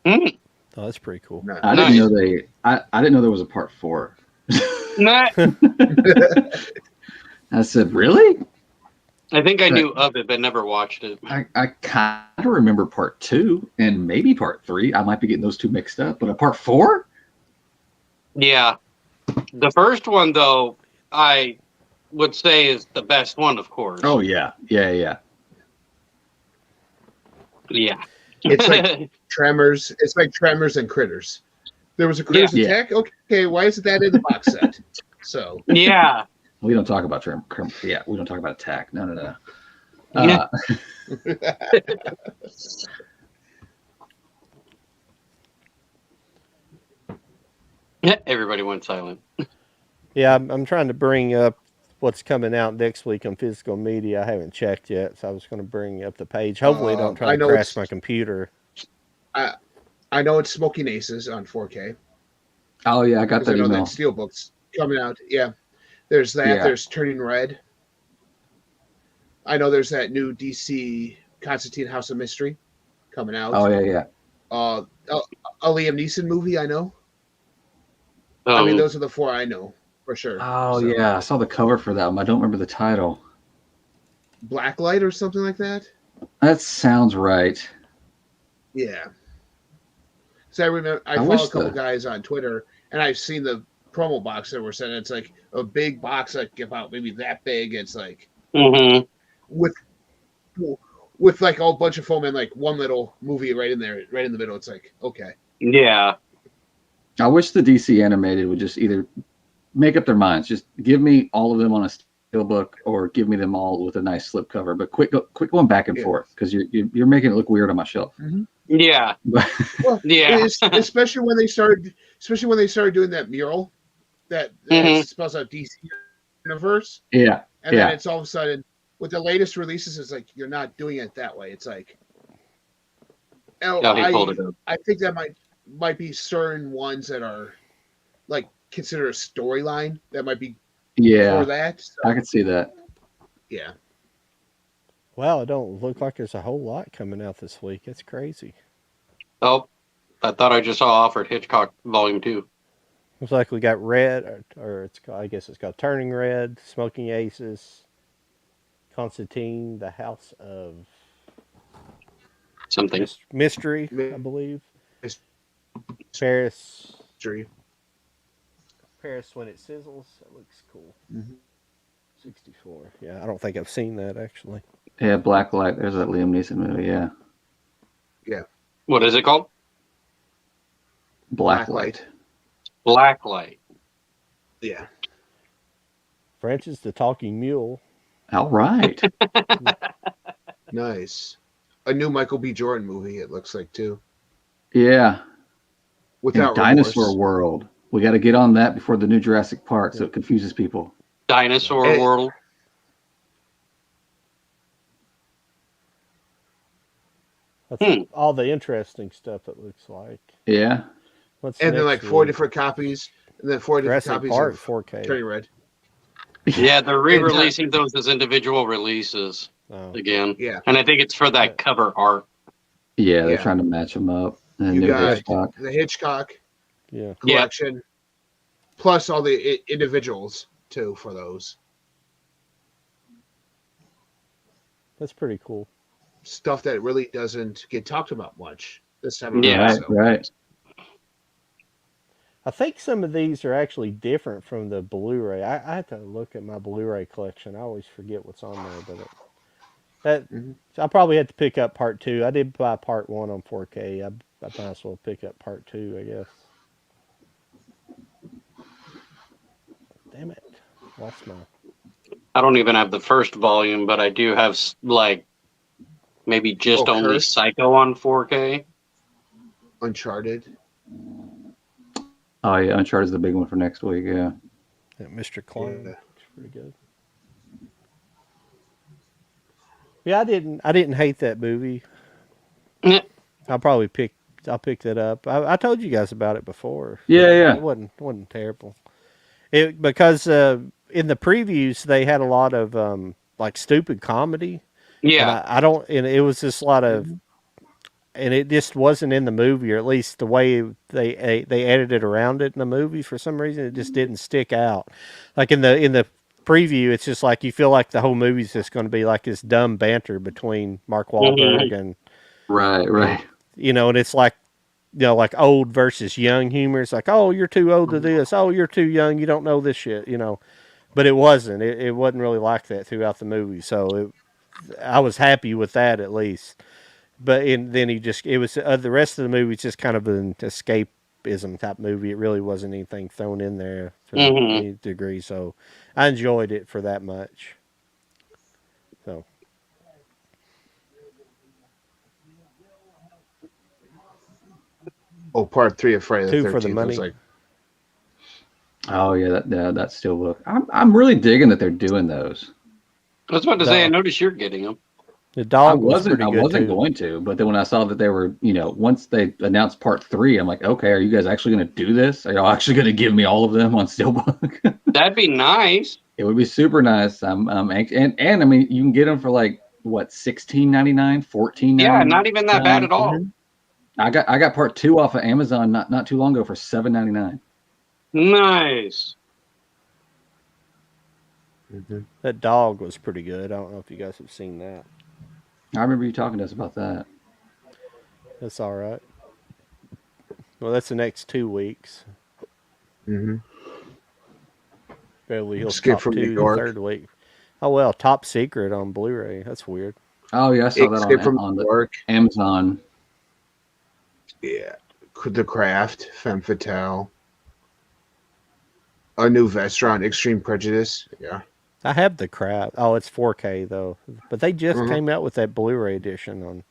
Mm, Oh, that's pretty cool. No. I didn't know I didn't know there was a part 4. nah, I said, really? I think I knew of it, but never watched it. I kind of remember part 2 and maybe part 3. I might be getting those two mixed up, but a part 4? Yeah. The first one, though, I would say is the best one, of course. Oh yeah. Yeah. It's like Tremors. It's like Tremors and Critters. There was a Critters Yeah. attack. Okay, why isn't that in the box set? So Yeah. We don't talk about yeah, we don't talk about attack. No. Yeah. Everybody went silent. Yeah, I'm trying to bring up what's coming out next week on physical media. I haven't checked yet, so I was going to bring up the page. Hopefully, don't try I to know crash it's- my computer. I know it's Smoking Aces on 4K. Oh yeah, I got Because I that know email. that Steelbook's coming out. Yeah. There's that. Yeah. There's Turning Red. I know there's that new DC Constantine House of Mystery coming out. Oh yeah. A Liam Neeson movie, I know. I mean, those are the 4 I know for sure. Oh So, yeah, I saw the cover for that one. I don't remember the title. Blacklight or something like that. That sounds right. Yeah. So I remember I wish follow a couple the- guys on Twitter, and I've seen the promo box that were sent. It's like a big box like about maybe that big. It's like Mhm. with like a whole bunch of foam and like one little movie right in there, right in the middle. It's like, okay. Yeah. I wish the DC animated would just either make up their minds, just give me all of them on a steelbook, or give me them all with a nice slipcover. But quit going back and Yeah. forth, because you're making it look weird on my shelf. Yeah. Well, Yeah. especially when they started doing that mural that Mhm. spells out DC Universe, Yeah, and Yeah. then it's all of a sudden with the latest releases, it's like you're not doing it that way. It's like, oh, No, he pulled it up. I think that might be certain ones that are like considered a storyline that might be yeah, for that. So, I could see that. yeah. Well, it don't look like there's a whole lot coming out this week. It's crazy. Oh, I thought I just saw offered Hitchcock Volume 2. Looks like we got Red, or it's I guess it's called Turning Red, Smoking Aces, Constantine, The House of Something. Mystery, I believe. Paris When It Sizzles. That looks cool. Mhm. 64. Yeah, I don't think I've seen that actually. Yeah, Blacklight. There's that Liam Neeson movie. Yeah, What is it called? Blacklight. Blacklight. Yeah. Francis the Talking Mule. All right. Nice. A new Michael B. Jordan movie, it looks like too. Yeah. Without And Dinosaur Remorse. World. We got to get on that before the new Jurassic Park, so it confuses people. Dinosaur Hey. World. That's all the interesting stuff it looks like. Yeah. What's And then next like 4 week? different copies, and then 4 different Jurassic copies Park of 4K. Turning Red. Yeah, they're re-releasing those as individual releases Oh. again. Yeah. And I think it's for that cover art. Yeah, they're Yeah. trying to match them up. And You new got Hitchcock. the Hitchcock Yeah. Yeah. collection, plus all the individuals too for those. That's pretty cool. Stuff that really doesn't get talked about much this time around. Yeah. Right, So, right. I think some of these are actually different from the Blu-ray. I have to look at my Blu-ray collection. I always forget what's on there, but so I probably had to pick up part 2. I did buy part 1 on 4K. I might as well pick up part 2, I guess. Damn it, lost my. I don't even have the first volume, but I do have like maybe just only Cursed? Psycho on 4K. Uncharted. Oh, yeah. Uncharted is the big one for next week. Yeah. Mr. Klein. Yeah. It's pretty good. Yeah, I didn't hate that movie. Yeah. I'll pick that up. I told you guys about it before. Yeah, yeah. It wasn't terrible. It because in the previews they had a lot of like stupid comedy, and Yeah. I don't, and it was just a lot of, and it just wasn't in the movie, or at least the way they edited around it in the movie. For some reason, it just didn't stick out. Like in the preview, it's just like you feel like the whole movie's just going to be like this dumb banter between Mark Wahlberg and Right, right. and it's like like old versus young humor. It's like, oh, you're too old to do this. Oh, you're too young. You don't know this shit. But it wasn't. It wasn't really like that throughout the movie. So I was happy with that at least. But then it was the rest of the movie. It's just kind of an escapism type movie. It really wasn't anything thrown in there to any degree. So I enjoyed it for that much. So Oh, part 3 of Friday the 13th. Two for the money. Was like, Oh yeah, that Steelbook. I'm really digging that they're doing those. I was about to say, I noticed you're getting them. the dog I wasn't too. going to, but then when I saw that they were, once they announced part 3, I'm like, okay, are you guys actually going to do this? Are y'all actually going to give me all of them on Steelbook? That'd be nice. It would be super nice. I'm anxious. And I mean, you can get them for like what, $16.99, $14.99. Yeah, not even that bad at all. I got part 2 off of Amazon not too long ago for $7.99. Nice. That dog was pretty good. I don't know if you guys have seen that. I remember you talking to us about that. That's all right. Well, that's the next 2 weeks. mm-hmm. Beverly Hills Escape Cop from 2 New the York. third week. Oh well, Top Secret on Blu-ray. That's weird. Oh yeah, I saw Escape that from on New the York. Amazon. Yeah. The Craft, Femme Fatale. A New Vestron, Extreme Prejudice. Yeah. I have the crap. Oh, it's 4K though. But they just Mhm. came out with that Blu-ray edition on.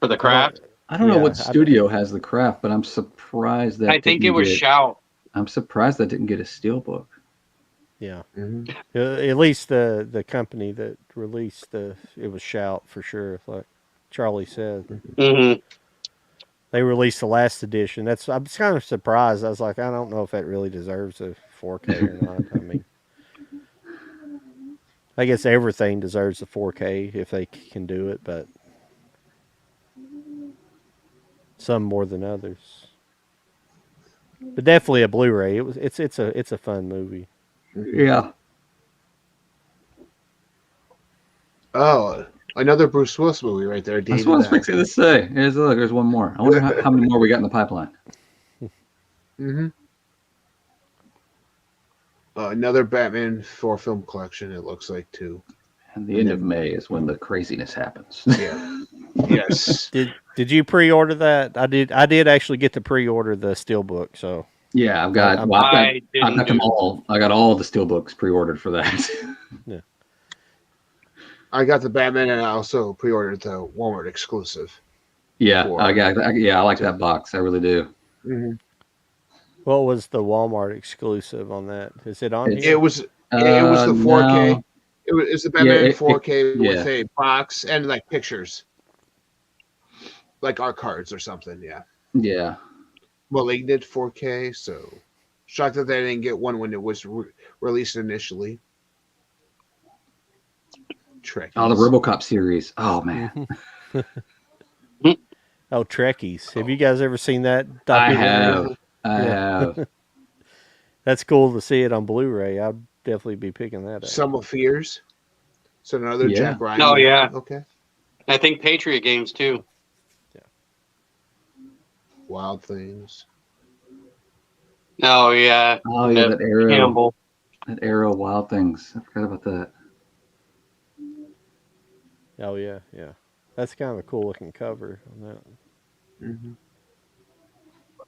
For the craft. I don't know Yeah, what studio has the Craft, but I'm surprised that I think it was Shout. I'm surprised that didn't get a Steelbook. Yeah. Mm-hmm. At least the company that released it was Shout for sure. Like Charlie said, Mm-hmm. they released the last edition. I'm kind of surprised. I was like, I don't know if that really deserves a 4K or not. I mean, I guess everything deserves a 4K if they can do it, but some more than others. But definitely a Blu-ray. It's a fun movie. Yeah. Oh, another Bruce Willis movie right there. That's what I was fixing to say. There's one more. I wonder how many more we got in the pipeline. Mm-hmm. Another Batman 4-film collection, it looks like, too. And the end of May is when the craziness happens. Yeah. Yes. Did you pre-order that? I did actually get to pre-order the Steelbook, so Yeah, I've got them all. I got all the Steelbooks pre-ordered for that. Yeah. I got the Batman, and I also pre-ordered the Walmart exclusive. Yeah, I like that box. I really do. Mm-hmm. What was the Walmart exclusive on that? Is it on here? It was the 4K. No. It's the Batman 4K yeah. with a box and like pictures, like art cards or something. Yeah. Yeah. Malignant 4K. So shocked that they didn't get one when it was released initially. Trekkies. Oh, the RoboCop series. Oh man, Oh, Trekkies. Have you guys ever seen that I documentary? have. That's cool to see it on Blu-ray. I'd definitely be picking that up. Sum of Fears. So another Yeah. Jack Ryan. Oh, yeah. Okay. I think Patriot Games too. Wild Things. Oh yeah. Oh yeah, that Arrow. Campbell. That Arrow Wild Things. I forgot about that. Oh yeah, yeah. That's kind of a cool looking cover on that.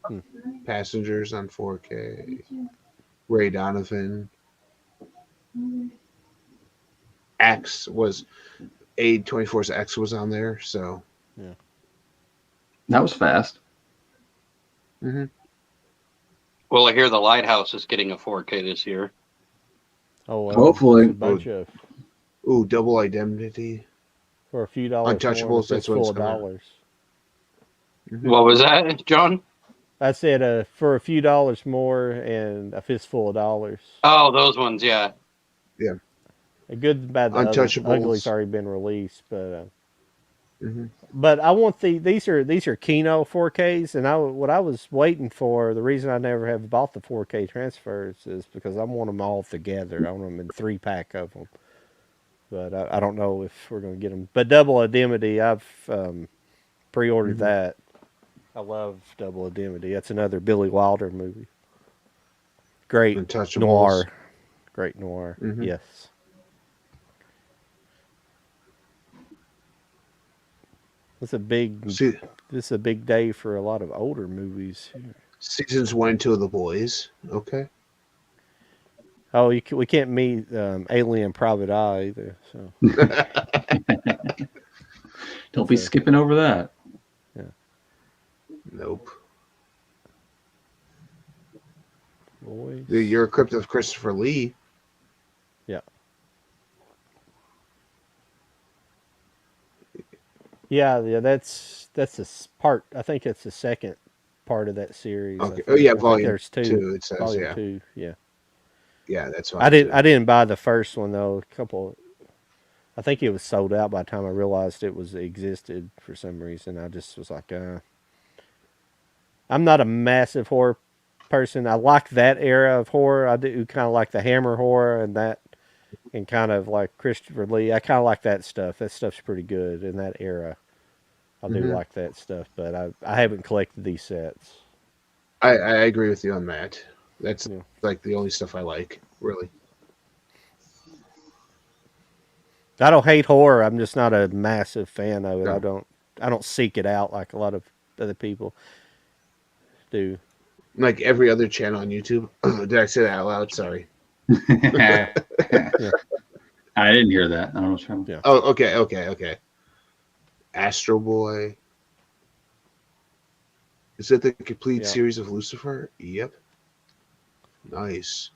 Mm-hmm. Passengers on 4K. Ray Donovan. X was A24's X was on there, so That was fast. mm-hmm. Well, I hear the Lighthouse is getting a 4K this year. Oh, well, Hopefully. there's a bunch of Ooh, Double Indemnity. For a few dollars Untouchables, more, that's when full it's of coming out. dollars. What was that, John? I said for a few dollars more and a fistful of dollars. Oh, those ones, yeah. A good, bad, the other. Untouchables. Ugly's already been released, but Mhm. but I want these are Kino 4Ks, and what I was waiting for, the reason I never have bought the 4K transfers is because I want them all together. I want them in 3-pack of them. But I don't know if we're going to get them. But Double Indemnity, I've pre-ordered that. I love Double Indemnity. That's another Billy Wilder movie. Great Untouchables. noir. Great noir. Mhm. Yes. It's a big. See, This is a big day for a lot of older movies. seasons 1 and 2 of The Boys. Okay. Oh, we can't meet Alien Private Eye either. So Don't be skipping over that. Nope. boys. You're a crypt of Christopher Lee. Yeah. That's a part. I think it's the second part of that series. Okay. Oh yeah, I think volume there's 2. 2. It says Volume 2. Yeah. Yeah, that's fine. I didn't buy the first one though. I think it was sold out by the time I realized it existed for some reason. I just was like, I'm not a massive horror person. I like that era of horror. I do kind of like the Hammer horror and kind of like Christopher Lee. I kind of like that stuff. That stuff's pretty good in that era. I do like that stuff, but I haven't collected these sets. I agree with you on that. That's Yeah. like the only stuff I like, really. I don't hate horror. I'm just not a massive fan of it. No. I don't seek it out like a lot of other people do. Like every other channel on YouTube. Did I say that out loud? Sorry. I didn't hear that. I don't know what's wrong. Yeah. Oh, okay. Astro Boy. Is it the complete Yeah. series of Lucifer? Yep. Nice.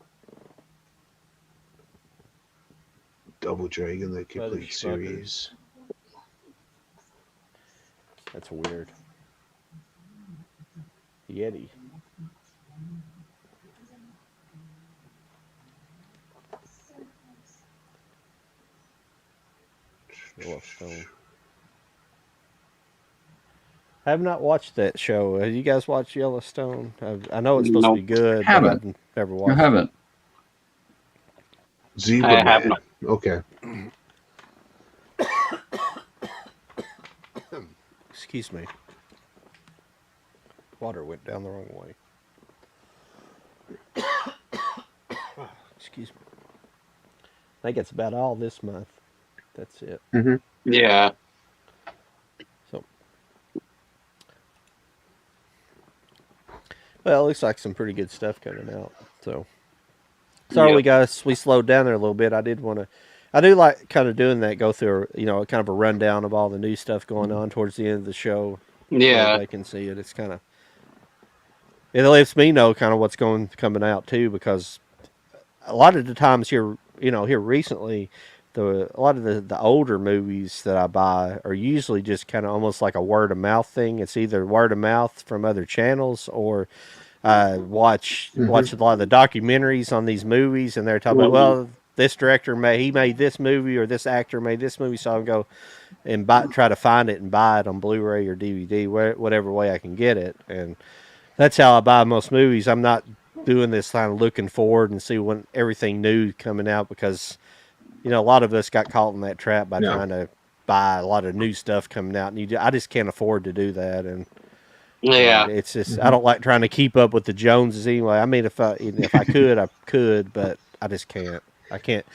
Double Dragon, the complete Motherfucker. series. That's weird. Yeti. Yellowstone. I have not watched that show. Have you guys watched Yellowstone? I know it's supposed to be good, but Haven't. I've never I watched it. haven't. Zebra I have Man. not. Okay. Excuse me. Water went down the wrong way. Excuse me. I think it's about all this month. That's it. Yeah. So, well, it looks like some pretty good stuff coming out. So, sorry, Yeah. we slowed down there a little bit. I do like kind of doing that. Go through, kind of a rundown of all the new stuff going on towards the end of the show. So Yeah. everybody can see it. It's kind of, it lets me know kind of what's coming out too, because a lot of the times here recently, a lot of the older movies that I buy are usually just kind of almost like a word of mouth thing. It's either word of mouth from other channels, or watch a lot of the documentaries on these movies, and they're talking about, well, this director made this movie, or this actor made this movie, so I'll go and try to find it and buy it on Blu-ray or DVD, whatever way I can get it. And that's how I buy most movies. I'm not doing this kind of looking forward and see when everything new coming out, because a lot of us got caught in that trap by trying to buy a lot of new stuff coming out, and I just can't afford to do that. And Yeah. it's just I don't like trying to keep up with the Joneses anyway. I mean, if I could, I could, but I just can't. I can't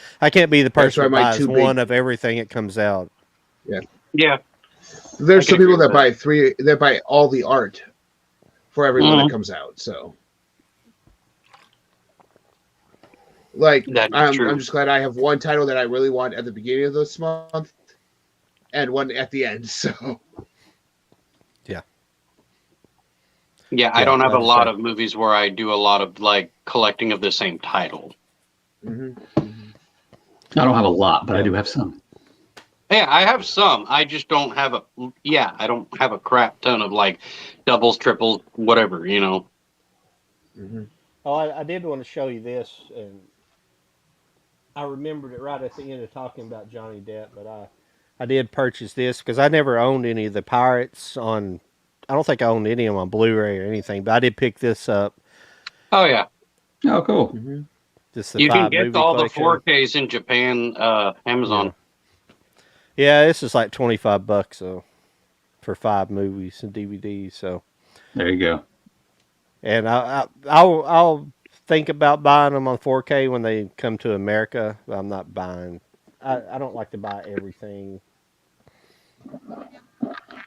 be the person why that my buys two one of everything that comes out. Yeah. There's I some can people agree that with buy buy all the art for everyone Mhm. that comes out. So, like, That's I'm true. just glad I have one title that I really want at the beginning of this month, and one at the end. So, Yeah, I Yeah, don't have a like I lot said. of movies where I do a lot of like collecting of the same title. mhm. I don't have a lot, but I do have some. Yeah, I have some. I just don't have I don't have a crap ton of like doubles, triples, whatever, you know. Hmm. Oh, I did want to show you this, and I remembered it right at the end of talking about Johnny Depp, but I did purchase this because I never owned any of the Pirates on. I don't think I owned any of them on Blu-ray or anything, but I did pick this up. Oh yeah. Oh, cool. Hmm. Just the You can five get movie all the collection. 4Ks in Japan, Amazon. Yeah, this is like $25 so for 5 movies and DVDs. So, There you go. and I'll think about buying them on 4K when they come to America. But I'm not buying. I don't like to buy everything.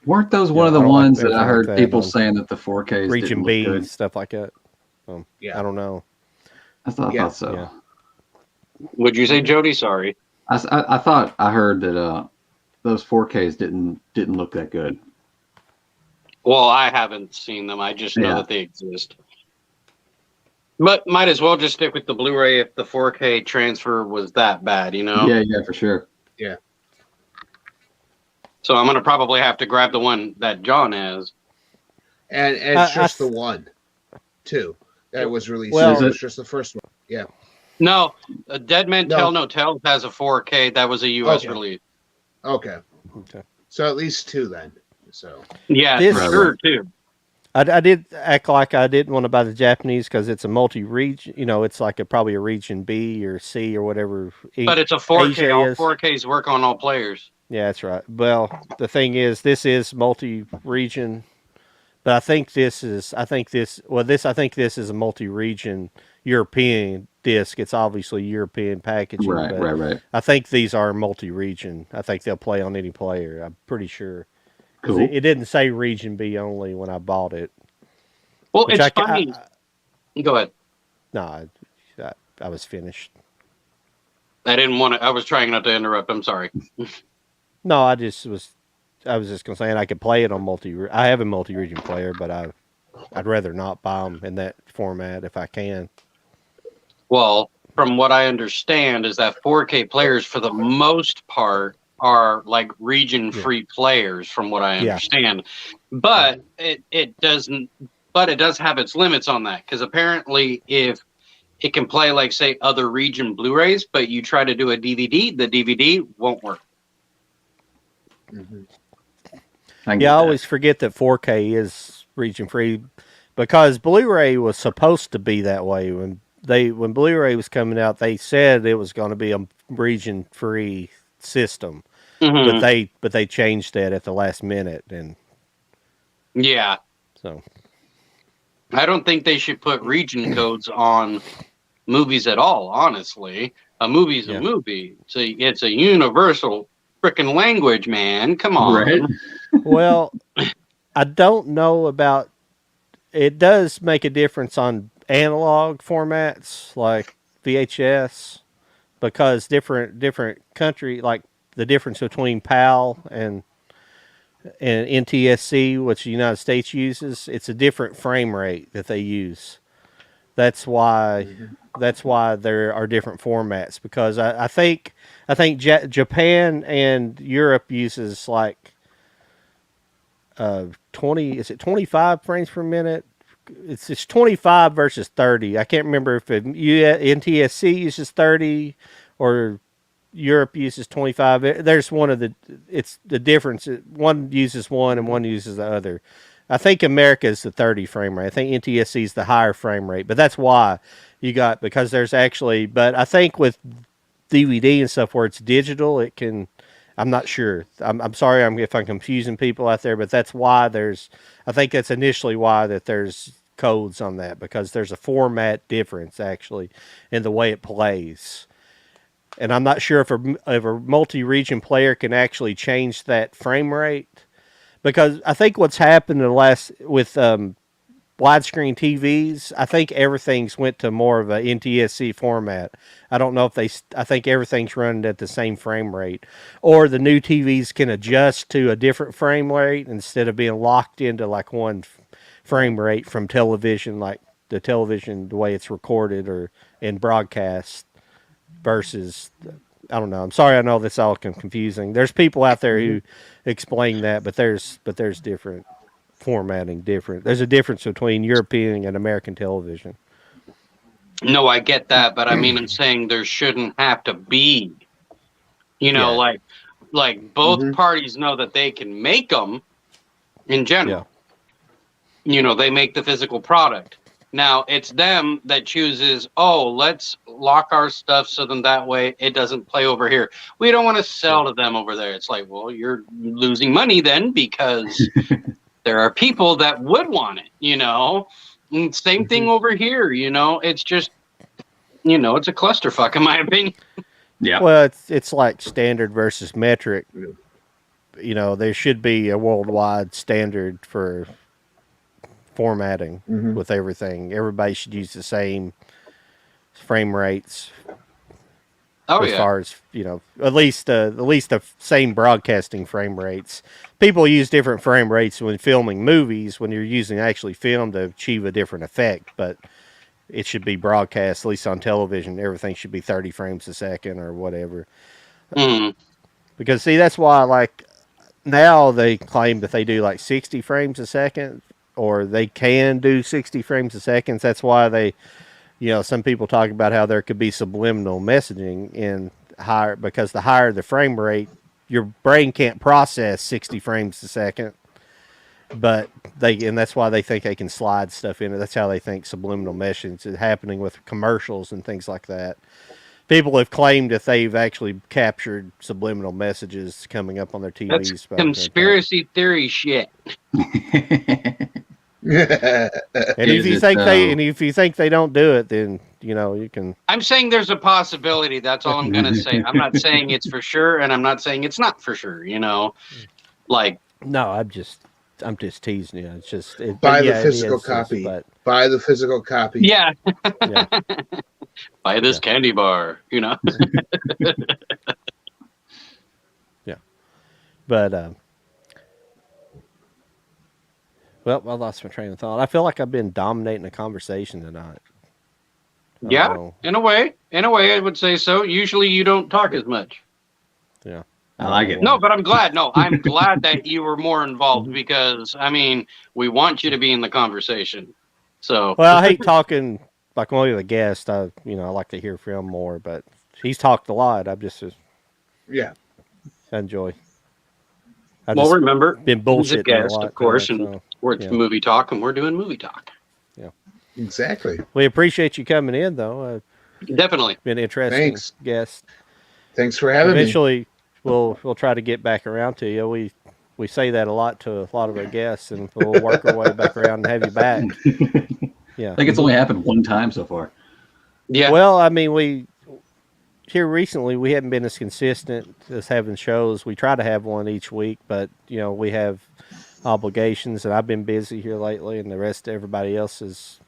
Weren't those You one know, of I the don't like ones that I everything like heard that people on saying that the 4Ks Region didn't look B good? stuff like that. Yeah. I don't know. I Yeah. thought so. Yeah. Would you say, Jody? Sorry. I thought I heard that those 4Ks didn't look that good. Well, I haven't seen them. I just know Yeah. that they exist. But might as well just stick with the Blu-ray if the 4K transfer was that bad, you know? Yeah, for sure. So I'm going to probably have to grab the one that John has. And it's just the one, too, that was released. Well- It was just the first one. Yeah. No, Dead Man No. Tell No Tales has a 4K. That was a U.S. Okay. release. Okay. Okay. So at least two then. So Yeah, This- for sure, too. I did act like I didn't want to buy the Japanese because it's a multi-region. You know, it's like probably a region B or C or whatever. But it's a 4K. Asia All is. 4Ks work on all players. Yeah, that's right. Well, the thing is, this is multi-region, but I think this is a multi-region European disc. It's obviously European packaging, but Right. I think these are multi-region. I think they'll play on any player. I'm pretty sure. 'Cause Cool. it didn't say region B only when I bought it. Well, Which it's funny. Go ahead. No, I was finished. I didn't want to. I was trying not to interrupt. I'm sorry. No, I was just gonna say, and I could play it on I have a multi-region player, but I'd rather not buy them in that format if I can. Well, from what I understand, is that 4K players, for the most part, are like region-free players, from what I understand. But it doesn't. But it does have its limits on that, because apparently, if it can play like, say, other region Blu-rays, but you try to do a DVD, the DVD won't work. I always forget that 4K is region free because Blu-ray was supposed to be that way when Blu-ray was coming out. They said it was going to be a region free system, Mhm. but they changed that at the last minute, and Yeah. so I don't think they should put region codes on movies at all, honestly. A movie's a movie. It's a universal freaking language, man. Come on. Right. well, I don't know about. It does make a difference on analog formats like VHS because different country, like the difference between PAL and NTSC, which the United States uses, it's a different frame rate that they use. That's why there are different formats because I think Japan and Europe uses like 25 frames per minute. It's 25 versus 30. I can't remember if NTSC uses 30 or Europe uses 25. There's it's the difference. One uses one and one uses the other. I think America is the 30 frame rate. I think NTSC is the higher frame rate, but that's why because there's actually, but I think with DVD and stuff where it's digital, it can, I'm not sure. I'm sorry if I'm confusing people out there, but that's why I think that's initially why that there's codes on that because there's a format difference actually in the way it plays. And I'm not sure if a multi-region player can actually change that frame rate because I think what's happened with widescreen TVs, I think everything's went to more of a NTSC format. I don't know I think everything's running at the same frame rate or the new TVs can adjust to a different frame rate instead of being locked into like one frame rate from television, like the way it's recorded or in broadcast versus I don't know. I'm sorry. I know that's all confusing. There's people out there who explain that, but there's different formatting. There's a difference between European and American television. No, I get that, but I mean, I'm saying there shouldn't have to be, Yeah. like both parties know that they can make them in general. They make the physical product. Now it's them that chooses, let's lock our stuff so then that way it doesn't play over here. We don't want to sell to them over there. It's like, well, you're losing money then because there are people that would want it, And same thing over here, it's just, it's a clusterfuck in my opinion. Yeah. Well, it's like standard versus metric. There should be a worldwide standard for formatting with everything. Everybody should use the same frame rates. As far as at least the same broadcasting frame rates. People use different frame rates when filming movies. When you're using actually film to achieve a different effect, but it should be broadcast, at least on television. Everything should be 30 frames a second or whatever. Because see, that's why like now they claim that they do like 60 frames a second. Or they can do 60 frames a second. That's why they, some people talk about how there could be subliminal messaging in higher, because the higher the frame rate, your brain can't process 60 frames a second. But and that's why they think they can slide stuff in it. That's how they think subliminal messaging is happening with commercials and things like that. People have claimed that they've actually captured subliminal messages coming up on their TVs. That's conspiracy theory shit. And if you think they don't do it, then you can. I'm saying there's a possibility. That's all I'm gonna say. I'm not saying it's for sure, and I'm not saying it's not for sure. Like no, I'm just teasing you. It's just buy the physical copy. Buy the physical copy. Yeah. Buy this candy bar. Yeah. But well, I lost my train of thought. I feel like I've been dominating the conversation tonight. Yeah, in a way, I would say so. Usually, you don't talk as much. Yeah, I like it. No, but I'm glad. No, I'm glad that you were more involved because I mean, we want you to be in the conversation. So, well, I hate talking like one of the guests. I like to hear from him more, but he's talked a lot. I enjoy. Remember, been bullshitting a guest, a lot, of course, so, and we're movie talk, and we're doing movie talk. Yeah, exactly. We appreciate you coming in, though. Definitely been interesting guest. Thanks for having me. Eventually, we'll try to get back around to you. We say that a lot to a lot of our guests, and we'll work our way back around and have you back. Yeah, I think it's only happened one time so far. Yeah. Well, I mean, here recently we haven't been as consistent as having shows. We try to have one each week, but we have obligations, and I've been busy here lately, and the rest of everybody else is,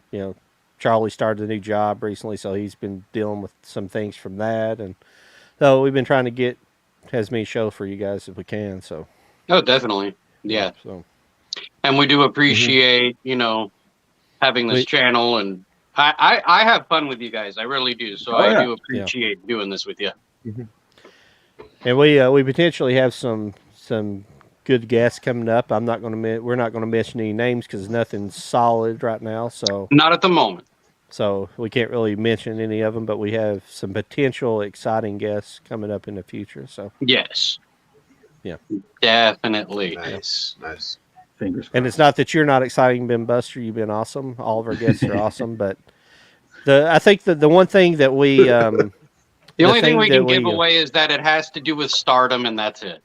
Charlie started a new job recently, so he's been dealing with some things from that, and so we've been trying to get as many shows for you guys as we can. So. Oh, definitely. Yeah. So. And we do appreciate, having this channel, and I have fun with you guys. I really do. So I do appreciate doing this with you. And we potentially have some good guests coming up. We're not going to mention any names because nothing's solid right now. So not at the moment. So we can't really mention any of them, but we have some potential exciting guests coming up in the future. So yes. Yeah. Definitely. Nice. Fingers crossed. And it's not that you're not exciting, Ben Buster. You've been awesome. All of our guests are awesome, but I think that the one thing that we the only thing we can give away is that it has to do with stardom, and that's it.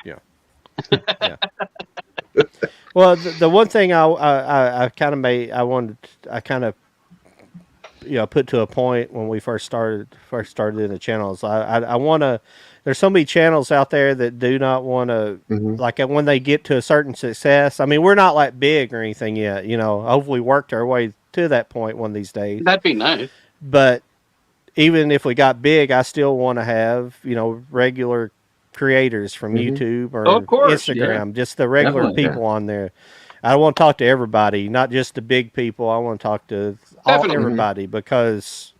Yeah. Yeah. Well, the one thing I kind of put to a point when we first started in the channels. I want to. There's so many channels out there that do not want to, like when they get to a certain success. I mean, we're not like big or anything yet. Hopefully worked our way to that point one of these days. That'd be nice. But even if we got big, I still want to have regular creators from YouTube or Instagram, just the regular people on there. I want to talk to everybody, not just the big people. I want to talk to everybody because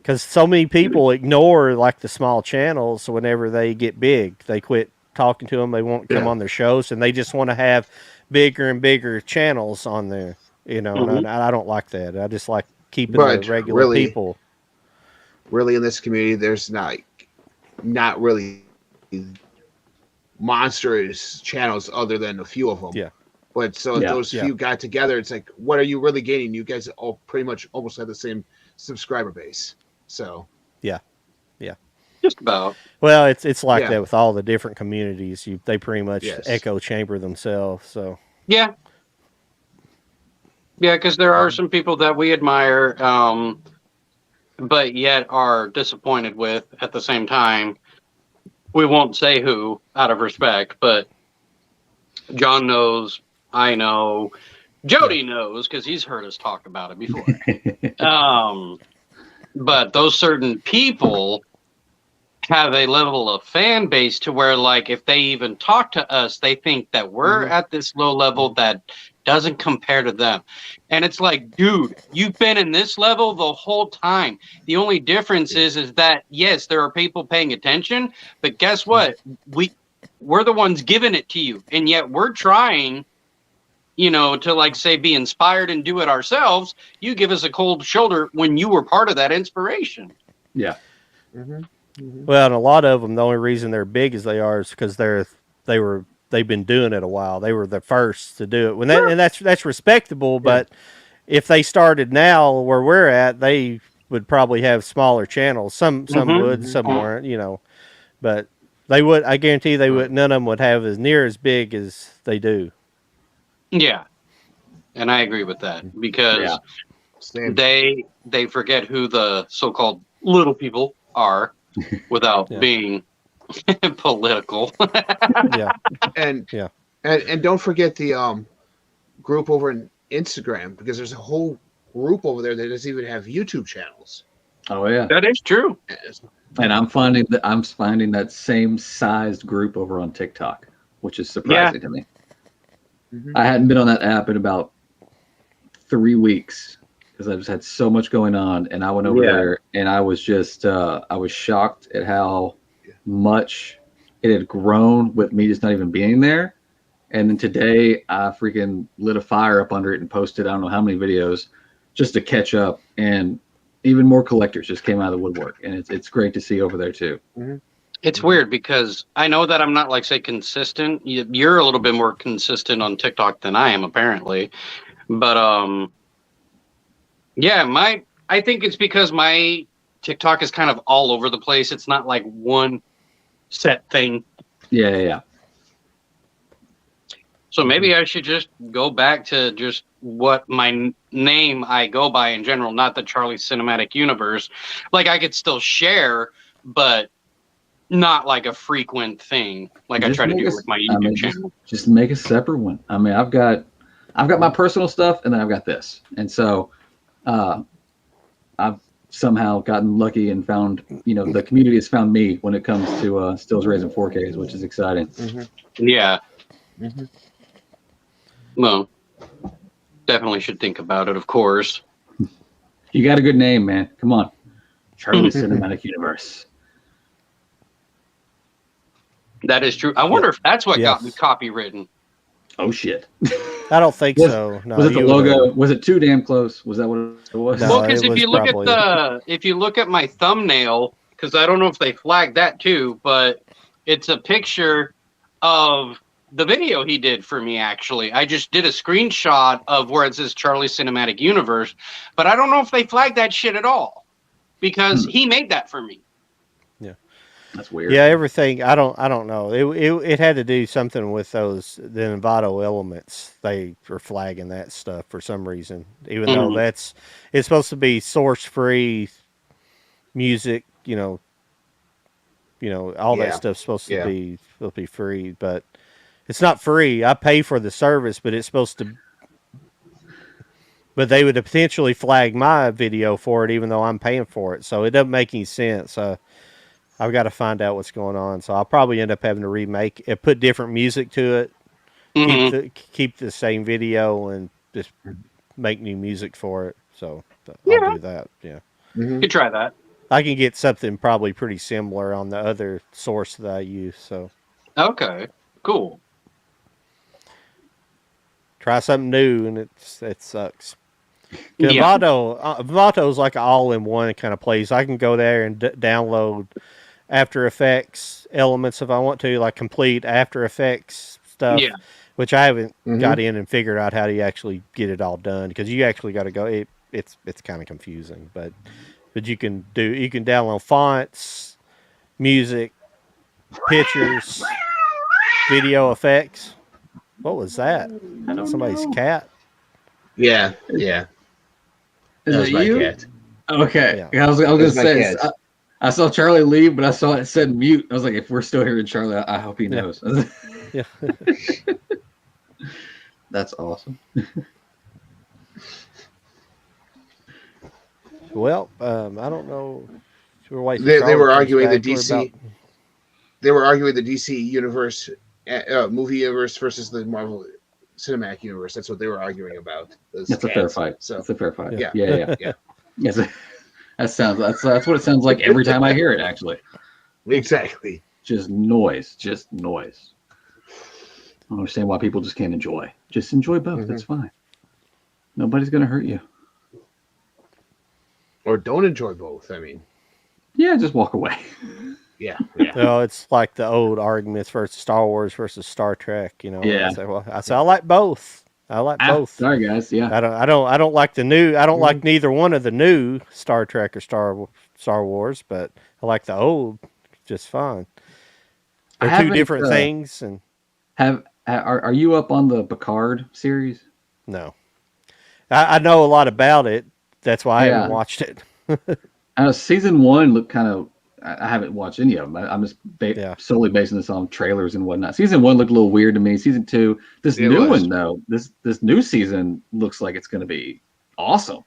because so many people ignore like the small channels. So whenever they get big, they quit talking to them. They won't come on their shows, and they just want to have bigger and bigger channels on there. You know, and I don't like that. I just like keeping the regular people. Really, in this community, there's not really monstrous channels other than a few of them. Yeah. But so if those few got together, it's like, what are you really gaining? You guys all pretty much almost have the same subscriber base. So yeah. Just about. Well, it's like that with all the different communities. They pretty much echo chamber themselves. So yeah, because there are some people that we admire, but yet are disappointed with at the same time. We won't say who out of respect, but John knows, I know, Jody knows because he's heard us talk about it before. But those certain people have a level of fan base to where, like, if they even talk to us, they think that we're at this low level that doesn't compare to them. And it's like, dude, you've been in this level the whole time. The only difference is that, yes, there are people paying attention, but guess what? We're the ones giving it to you. And yet we're trying, you know, to, like, say, be inspired and do it ourselves. You give us a cold shoulder when you were part of that inspiration. Yeah. Well, and a lot of them, the only reason they're big as they are is because they've been doing it a while. They were the first to do it. And that's respectable. But if they started now where we're at, they would probably have smaller channels. Some would, some weren't. You know, but they would. I guarantee they would. None of them would have as near as big as they do. Yeah, and I agree with that because they forget who the so-called little people are without being political. And don't forget the group over in Instagram, because there's a whole group over there that doesn't even have YouTube channels. Oh yeah, that is true. And I'm finding that same sized group over on TikTok, which is surprising to me. I hadn't been on that app in about 3 weeks because I just had so much going on, and I went over there and I was just I was shocked at how much it had grown with me just not even being there. And then today I freaking lit a fire up under it and posted I don't know how many videos just to catch up, and even more collectors just came out of the woodwork, and it's great to see over there too. It's weird because I know that I'm not, like, say, consistent. You're a little bit more consistent on TikTok than I am, apparently. But I think it's because my TikTok is kind of all over the place. It's not like one set thing. Yeah. So maybe I should just go back to just what my name I go by in general, not the Charlie Cinematic Universe. Like, I could still share, but not like a frequent thing like just I try to do with my YouTube channel. Just make a separate one. I mean, I've got my personal stuff, and then I've got this. And so I've somehow gotten lucky and found, you know, the community has found me when it comes to stills raising 4Ks, which is exciting. Yeah. Well, definitely should think about it, of course. You got a good name, man. Come on. Charlie Cinematic Universe. That is true. I wonder if that's what got me copywritten. Oh shit! I don't think so. No, was it the logo? Was it too damn close? Was that what it was? No, well, because if you look at my thumbnail, because I don't know if they flagged that too, but it's a picture of the video he did for me. Actually, I just did a screenshot of where it says Charlie Cinematic Universe, but I don't know if they flagged that shit at all because he made that for me. That's weird. Yeah, everything. I don't know. It had to do something with the Envato elements. They were flagging that stuff for some reason, even though it's supposed to be source free music. You know, all that stuff's supposed to be free, but it's not free. I pay for the service, but it's supposed to. But they would potentially flag my video for it, even though I'm paying for it. So it doesn't make any sense. I've got to find out what's going on. So I'll probably end up having to remake it, put different music to it, keep the same video, and just make new music for it. So I'll do that. Yeah. You could try that. I can get something probably pretty similar on the other source that I use. So Okay, cool. try something new, and it sucks. Yeah. Vivato's like an all-in-one kind of place. I can go there and download After Effects elements if I want to, like complete After Effects stuff, Yeah. which I haven't Mhm. got in and figured out how to actually get it all done, because you actually got to go. It's kind of confusing, but you can download fonts, music, pictures, video effects. What was that? I don't Somebody's know. cat? Yeah. Is That was it my you? cat. Okay. Yeah. I was gonna That's my say. cat. I saw Charlie leave, but I saw it said mute. I was like, if we're still hearing Charlie, I hope he knows. Yeah. That's awesome. Well, I don't know. We're waiting for They Charlie were comes arguing the back. We're DC. about- They were arguing the DC universe, movie universe versus the Marvel Cinematic Universe. That's what they were arguing about. Those That's a fair cats. fight. So That's a fair fight. Yeah. Yeah. Yes. That's what it sounds like every time I hear it. Actually, exactly. just noise. I don't understand why people just can't enjoy. Just enjoy both. Mhm. That's fine. Nobody's gonna hurt you. Or don't enjoy both. I mean, Yeah, just walk away. yeah. Well, it's like the old arguments versus Star Wars versus Star Trek. Yeah. I say I like both. I like both. Sorry, guys. Yeah. I don't like the new. I don't like neither one of the new Star Trek or Star Wars, but I like the old just fine. I They're two haven't, different things, and Are you up on the Picard series? no, I know a lot about it. That's why I Yeah. haven't watched it. I know season 1 looked kind of. I haven't watched any of them. I'm just solely basing this on trailers and whatnot. Season 1 looked a little weird to me. Season 2, this new one though, this new season looks like it's going to be awesome.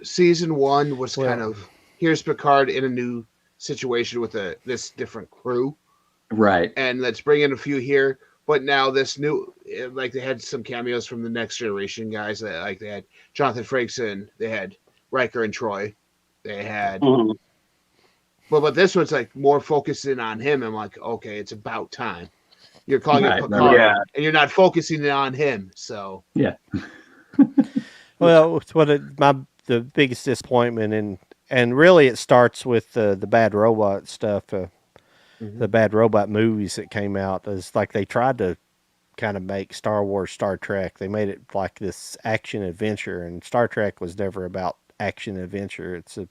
Season 1 was kind of here's Picard in a new situation with this different crew, right? And let's bring in a few here. But now this new, like they had some cameos from the Next Generation guys. That like they had Jonathan Frakes, they had Riker and Troy, they had. Mhm. But this one's like more focusing on him. I'm like, okay, it's about time. You're calling it Picard, Yeah. and you're not focusing on him. So Yeah. Well, it's the biggest disappointment, and really it starts with the Bad Robot stuff, the Bad Robot movies that came out. Is like they tried to kind of make Star Wars Star Trek. They made it like this action adventure, and Star Trek was never about action adventure. It's a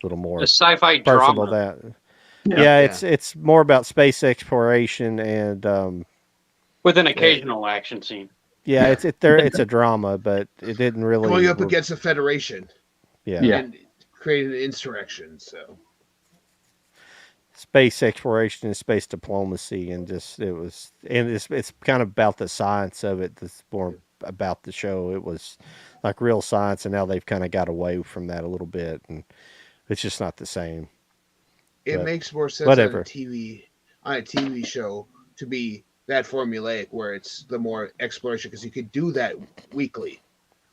little more A sci-fi personal drama. that. Yeah, it's more about space exploration and With an occasional action scene. yeah, it's a drama, but it didn't really going up against the Federation, Yeah. and creating an insurrection. So space exploration and space diplomacy, and it's kind of about the science of it. That's more about the show. It was like real science, and now they've kind of got away from that a little bit, and it's just not the same. it But makes more sense whatever. on a TV show to be that formulaic, where it's the more exploration, because you could do that weekly.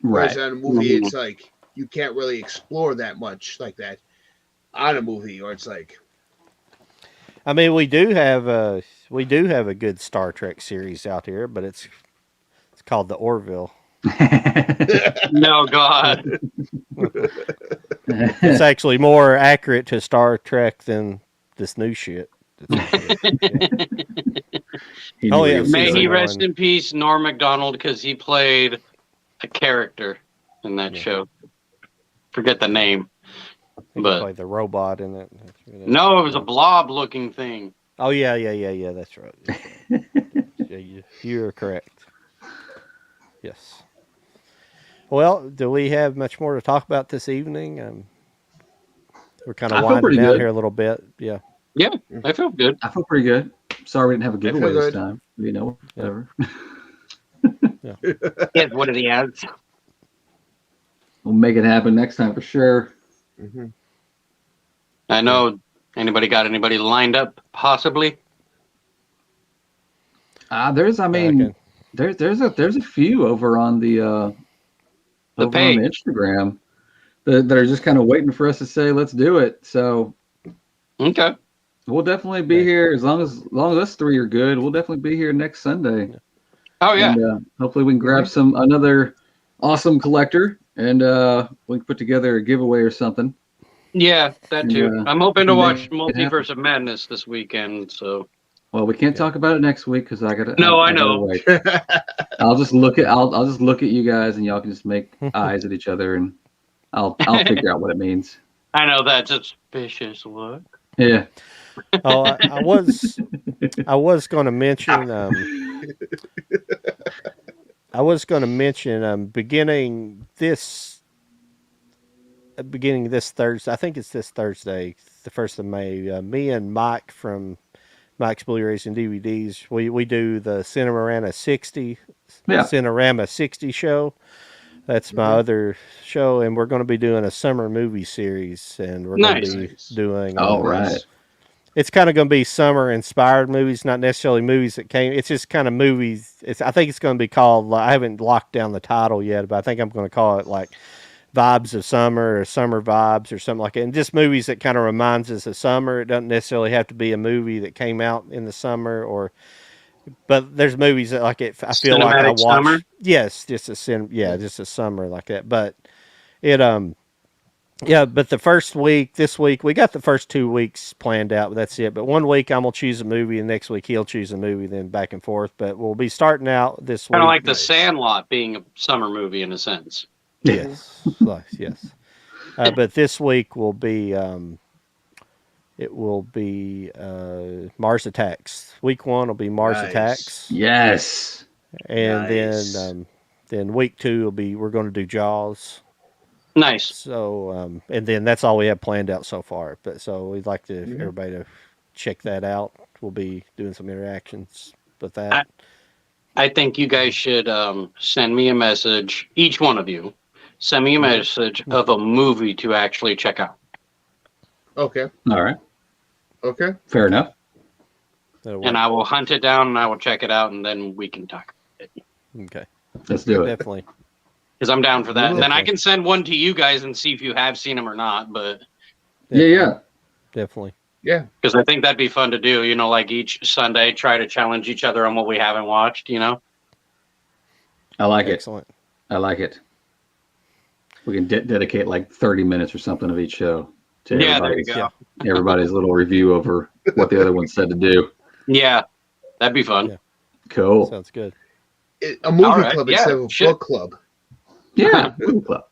Right. Whereas on a movie, it's like you can't really explore that much like that on a movie, or it's like I mean, we do have a good Star Trek series out here, but it's called the Orville. No, God. It's actually more accurate to Star Trek than this new shit. Oh, yeah. May he Season rest one. in peace, Norm Macdonald, because he played a character in that show. Forget the name. He But played the robot in it. no, it was a blob-looking thing. Oh yeah. That's right. You're correct. Yes. Well, do we have much more to talk about this evening? We're kind I of feel winding pretty down good. here a little bit. Yeah. Yeah, I feel good. I feel pretty good. Sorry we didn't have a feel giveaway this good. time. You know, whatever. Yeah, what are the ads? We'll make it happen next time for sure. I know. Anybody got anybody lined up? Possibly. There's a few over on the over on page. Instagram. that are just kind of waiting for us to say, let's do it. So Okay. we'll definitely be Okay. here as long as us three are good. We'll definitely be here next Sunday. Oh yeah. And hopefully we can grab another awesome collector and we can put together a giveaway or something. Yeah, that too. Yeah. I'm hoping to watch Make it happen. Multiverse of Madness this weekend. So. Well, we can't talk about it next week because I gotta. No, I gotta know. wait. I'll just look at you guys, and y'all can just make eyes at each other, and I'll figure out what it means. I know that's a suspicious look. Yeah. Oh, I was going to mention. I was going to mention beginning this Thursday. I think it's this Thursday, the 1st of May. Me and Mike from Mike's Blu-rays and DVDs. We do the Cinerama 60 show. That's my other show, and we're going to be doing a summer movie series, and we're going to be doing. All right. It's kind of going to be summer-inspired movies, not necessarily movies that came. It's just kind of movies. I think it's going to be called. I haven't locked down the title yet, but I think I'm going to call it like Vibes of Summer or Summer Vibes or something like that. And just movies that kind of reminds us of summer. It doesn't necessarily have to be a movie that came out in the summer, but there's movies that like it. I feel like I watch. Summer? Yes, just a summer like that. But it yeah, but this week, we got the first 2 weeks planned out, but that's it. But 1 week I'm going to choose a movie, and next week he'll choose a movie, then back and forth. But we'll be starting out this week. Kind of like The Sandlot being a summer movie in a sense. Yes. Yes. But this week will be, it will be Mars Attacks. Week 1 will be Mars Nice. Attacks. Yes. And Nice. then week 2 we're going to do Jaws. Nice. So, and then that's all we have planned out so far. But so we'd like to everybody to check that out. We'll be doing some interactions with that. I think you guys should send me a message, each one of you. Send me a message of a movie to actually check out. Okay. All right. Okay. Fair enough. That'll work. And I will hunt it down and I will check it out and then we can talk. Okay. Let's do it. Definitely. Because I'm down for that. And then I Okay. can send one to you guys and see if you have seen them or not. But Yeah. Definitely. Yeah. because I think that'd be fun to do, like each Sunday, try to challenge each other on what we haven't watched, I like it. Excellent. I like it. We can dedicate like 30 minutes or something of each show to Yeah, there you everybody's, go. everybody's little review over what the other one said to do. Yeah, that'd be fun. Yeah. Cool. Sounds good. A movie All right. club Yeah, instead of a shit. book club. Yeah. Movie club.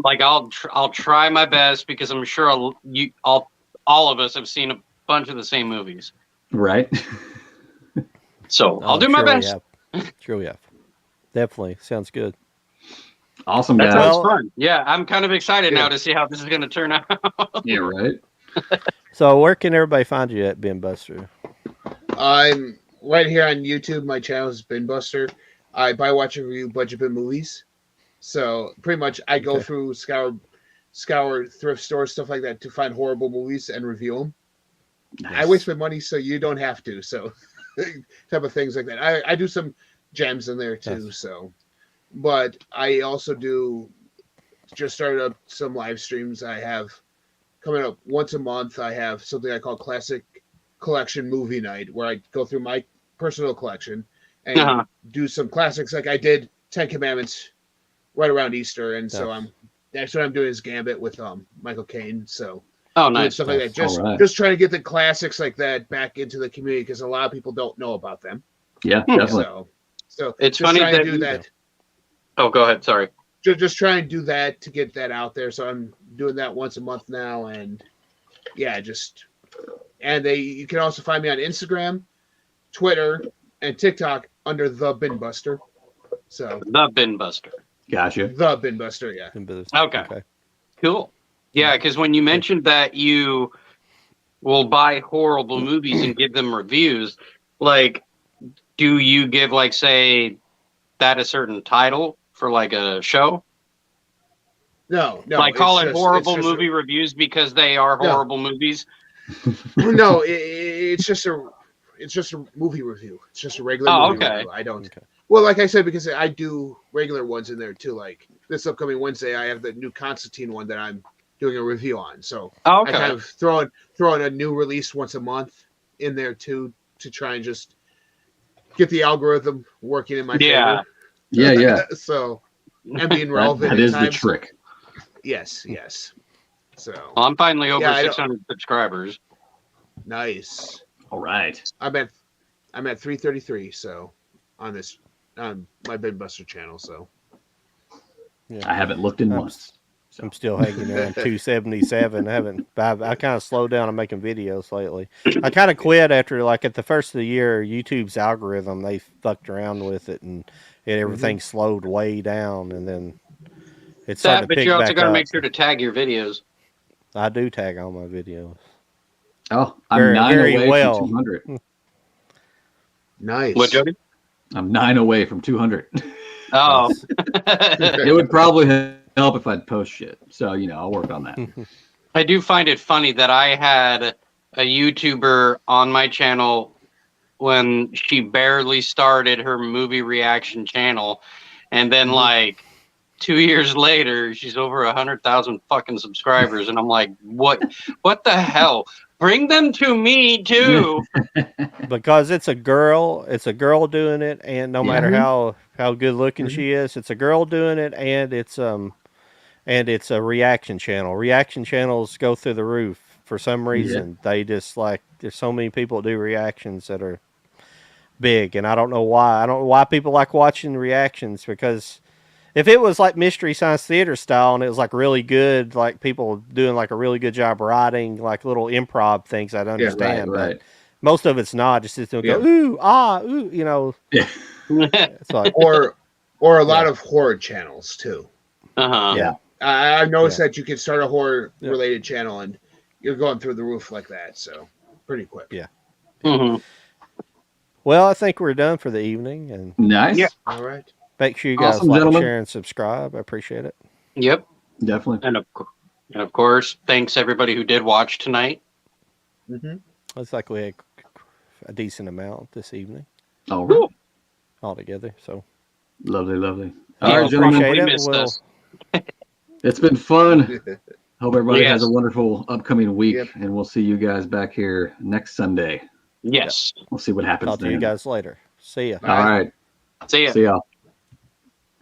Like I'll try my best because I'm sure all of us have seen a bunch of the same movies. Right. So I'll Oh, do my sure we best. have. Sure we have. Definitely. Sounds good. Awesome, That guys. sounds Well- fun. Yeah, I'm kind of excited Yeah. now to see how this is going to turn out. Yeah, right. So where can everybody find you at, Ben Buster? I'm right here on YouTube. My channel is Bin Buster. I buy, watch, and review budget bin movies. So pretty much I go Okay. through scour thrift stores, stuff like that, to find horrible movies and review them. I waste my money so you don't have to. So type of things like that. I do some gems in there too. Yes. So, but I also just started up some live streams. I have coming up once a month. I have something I call Classic Collection Movie Night, where I go through my personal collection and Uh-huh. do some classics. Like I did 10 Commandments right around Easter, and so Nice. that's what I'm doing is Gambit with Michael Caine. So Oh, doing nice. stuff like that. All right. Just trying to get the classics like that back into the community because a lot of people don't know about them. Yeah, definitely. So It's just funny trying that to do you- that. Oh, go ahead. Sorry. Just try and do that to get that out there. So I'm doing that once a month now, and yeah, you can also find me on Instagram, Twitter, and TikTok under the Bin Buster. So The Bin Buster. Gotcha. the Bin Buster, yeah. Okay. Cool. Yeah, because when you mentioned that you will buy horrible movies and give them reviews, like, do you give, like, say, that a certain title for, like, a show? No. Like, call it it's horrible just movie reviews because they are No. horrible movies? No, it's just a movie review. It's just a regular Oh, movie okay. review. I don't. Okay. Well, like I said, because I do regular ones in there too, like this upcoming Wednesday, I have the new Constantine one that I'm doing a review on. So Oh, I okay. kind of throwing a new release once a month in there too, to try and just get the algorithm working in my Yeah. favor. Yeah. So and being relevant. That at is the times. trick. Yes. So Well, I'm finally over Yeah, I don't- 600 subscribers. nice. All right. I'm at 333. So on my Bin Buster channel. So I haven't looked in I'm- months. I'm still hanging around 277. I kind of slowed down on making videos lately. I kind of quit after like at the first of the year. YouTube's algorithm, they fucked around with it, and everything slowed way down, and then it started to But pick you also back got to up. make sure to tag your videos. I do tag all my videos. Oh, I'm Very- 9 very away well. from 200. nice. What, Jody? I'm 9 away from 200. Oh. It would probably help if I'd post shit. So, I'll work on that. I do find it funny that I had a YouTuber on my channel when she barely started her movie reaction channel, and then like 2 years later, she's over 100,000 fucking subscribers, and I'm like, what the hell? Bring them to me too. Because it's a girl doing it, and no matter how good looking she is, it's a girl doing it, and it's a reaction channel. Reaction channels go through the roof for some reason. They just like, there's so many people that do reactions that are big, and I don't know why. I don't know why people like watching reactions, because if it was like Mystery Science Theater style and it was like really good, like people doing like a really good job writing like little improv things, I'd understand. Right. But most of it's not. Just go ooh, ah, ooh, Yeah. It's like or a lot of horror channels too. Uh-huh. Yeah. I've noticed that you can start a horror related channel and you're going through the roof like that. So pretty quick. Yeah. Mhm. Well, I think we're done for the evening, and Nice. Yeah. All right. make sure you guys Awesome, like, gentlemen. share, and subscribe. I appreciate it. Yep. Definitely. And of course, thanks everybody who did watch tonight. Mm-hmm. Looks like we had a decent amount this evening All right. altogether. So Lovely, lovely. I All right, gentlemen. appreciate We it. missed Well, us. It's been fun. Hope everybody has a Yes. wonderful upcoming week, Yep. and we'll see you guys back here next Sunday. Yes. We'll see what happens talk to you then. guys later. See ya. All right. See ya. See y'all.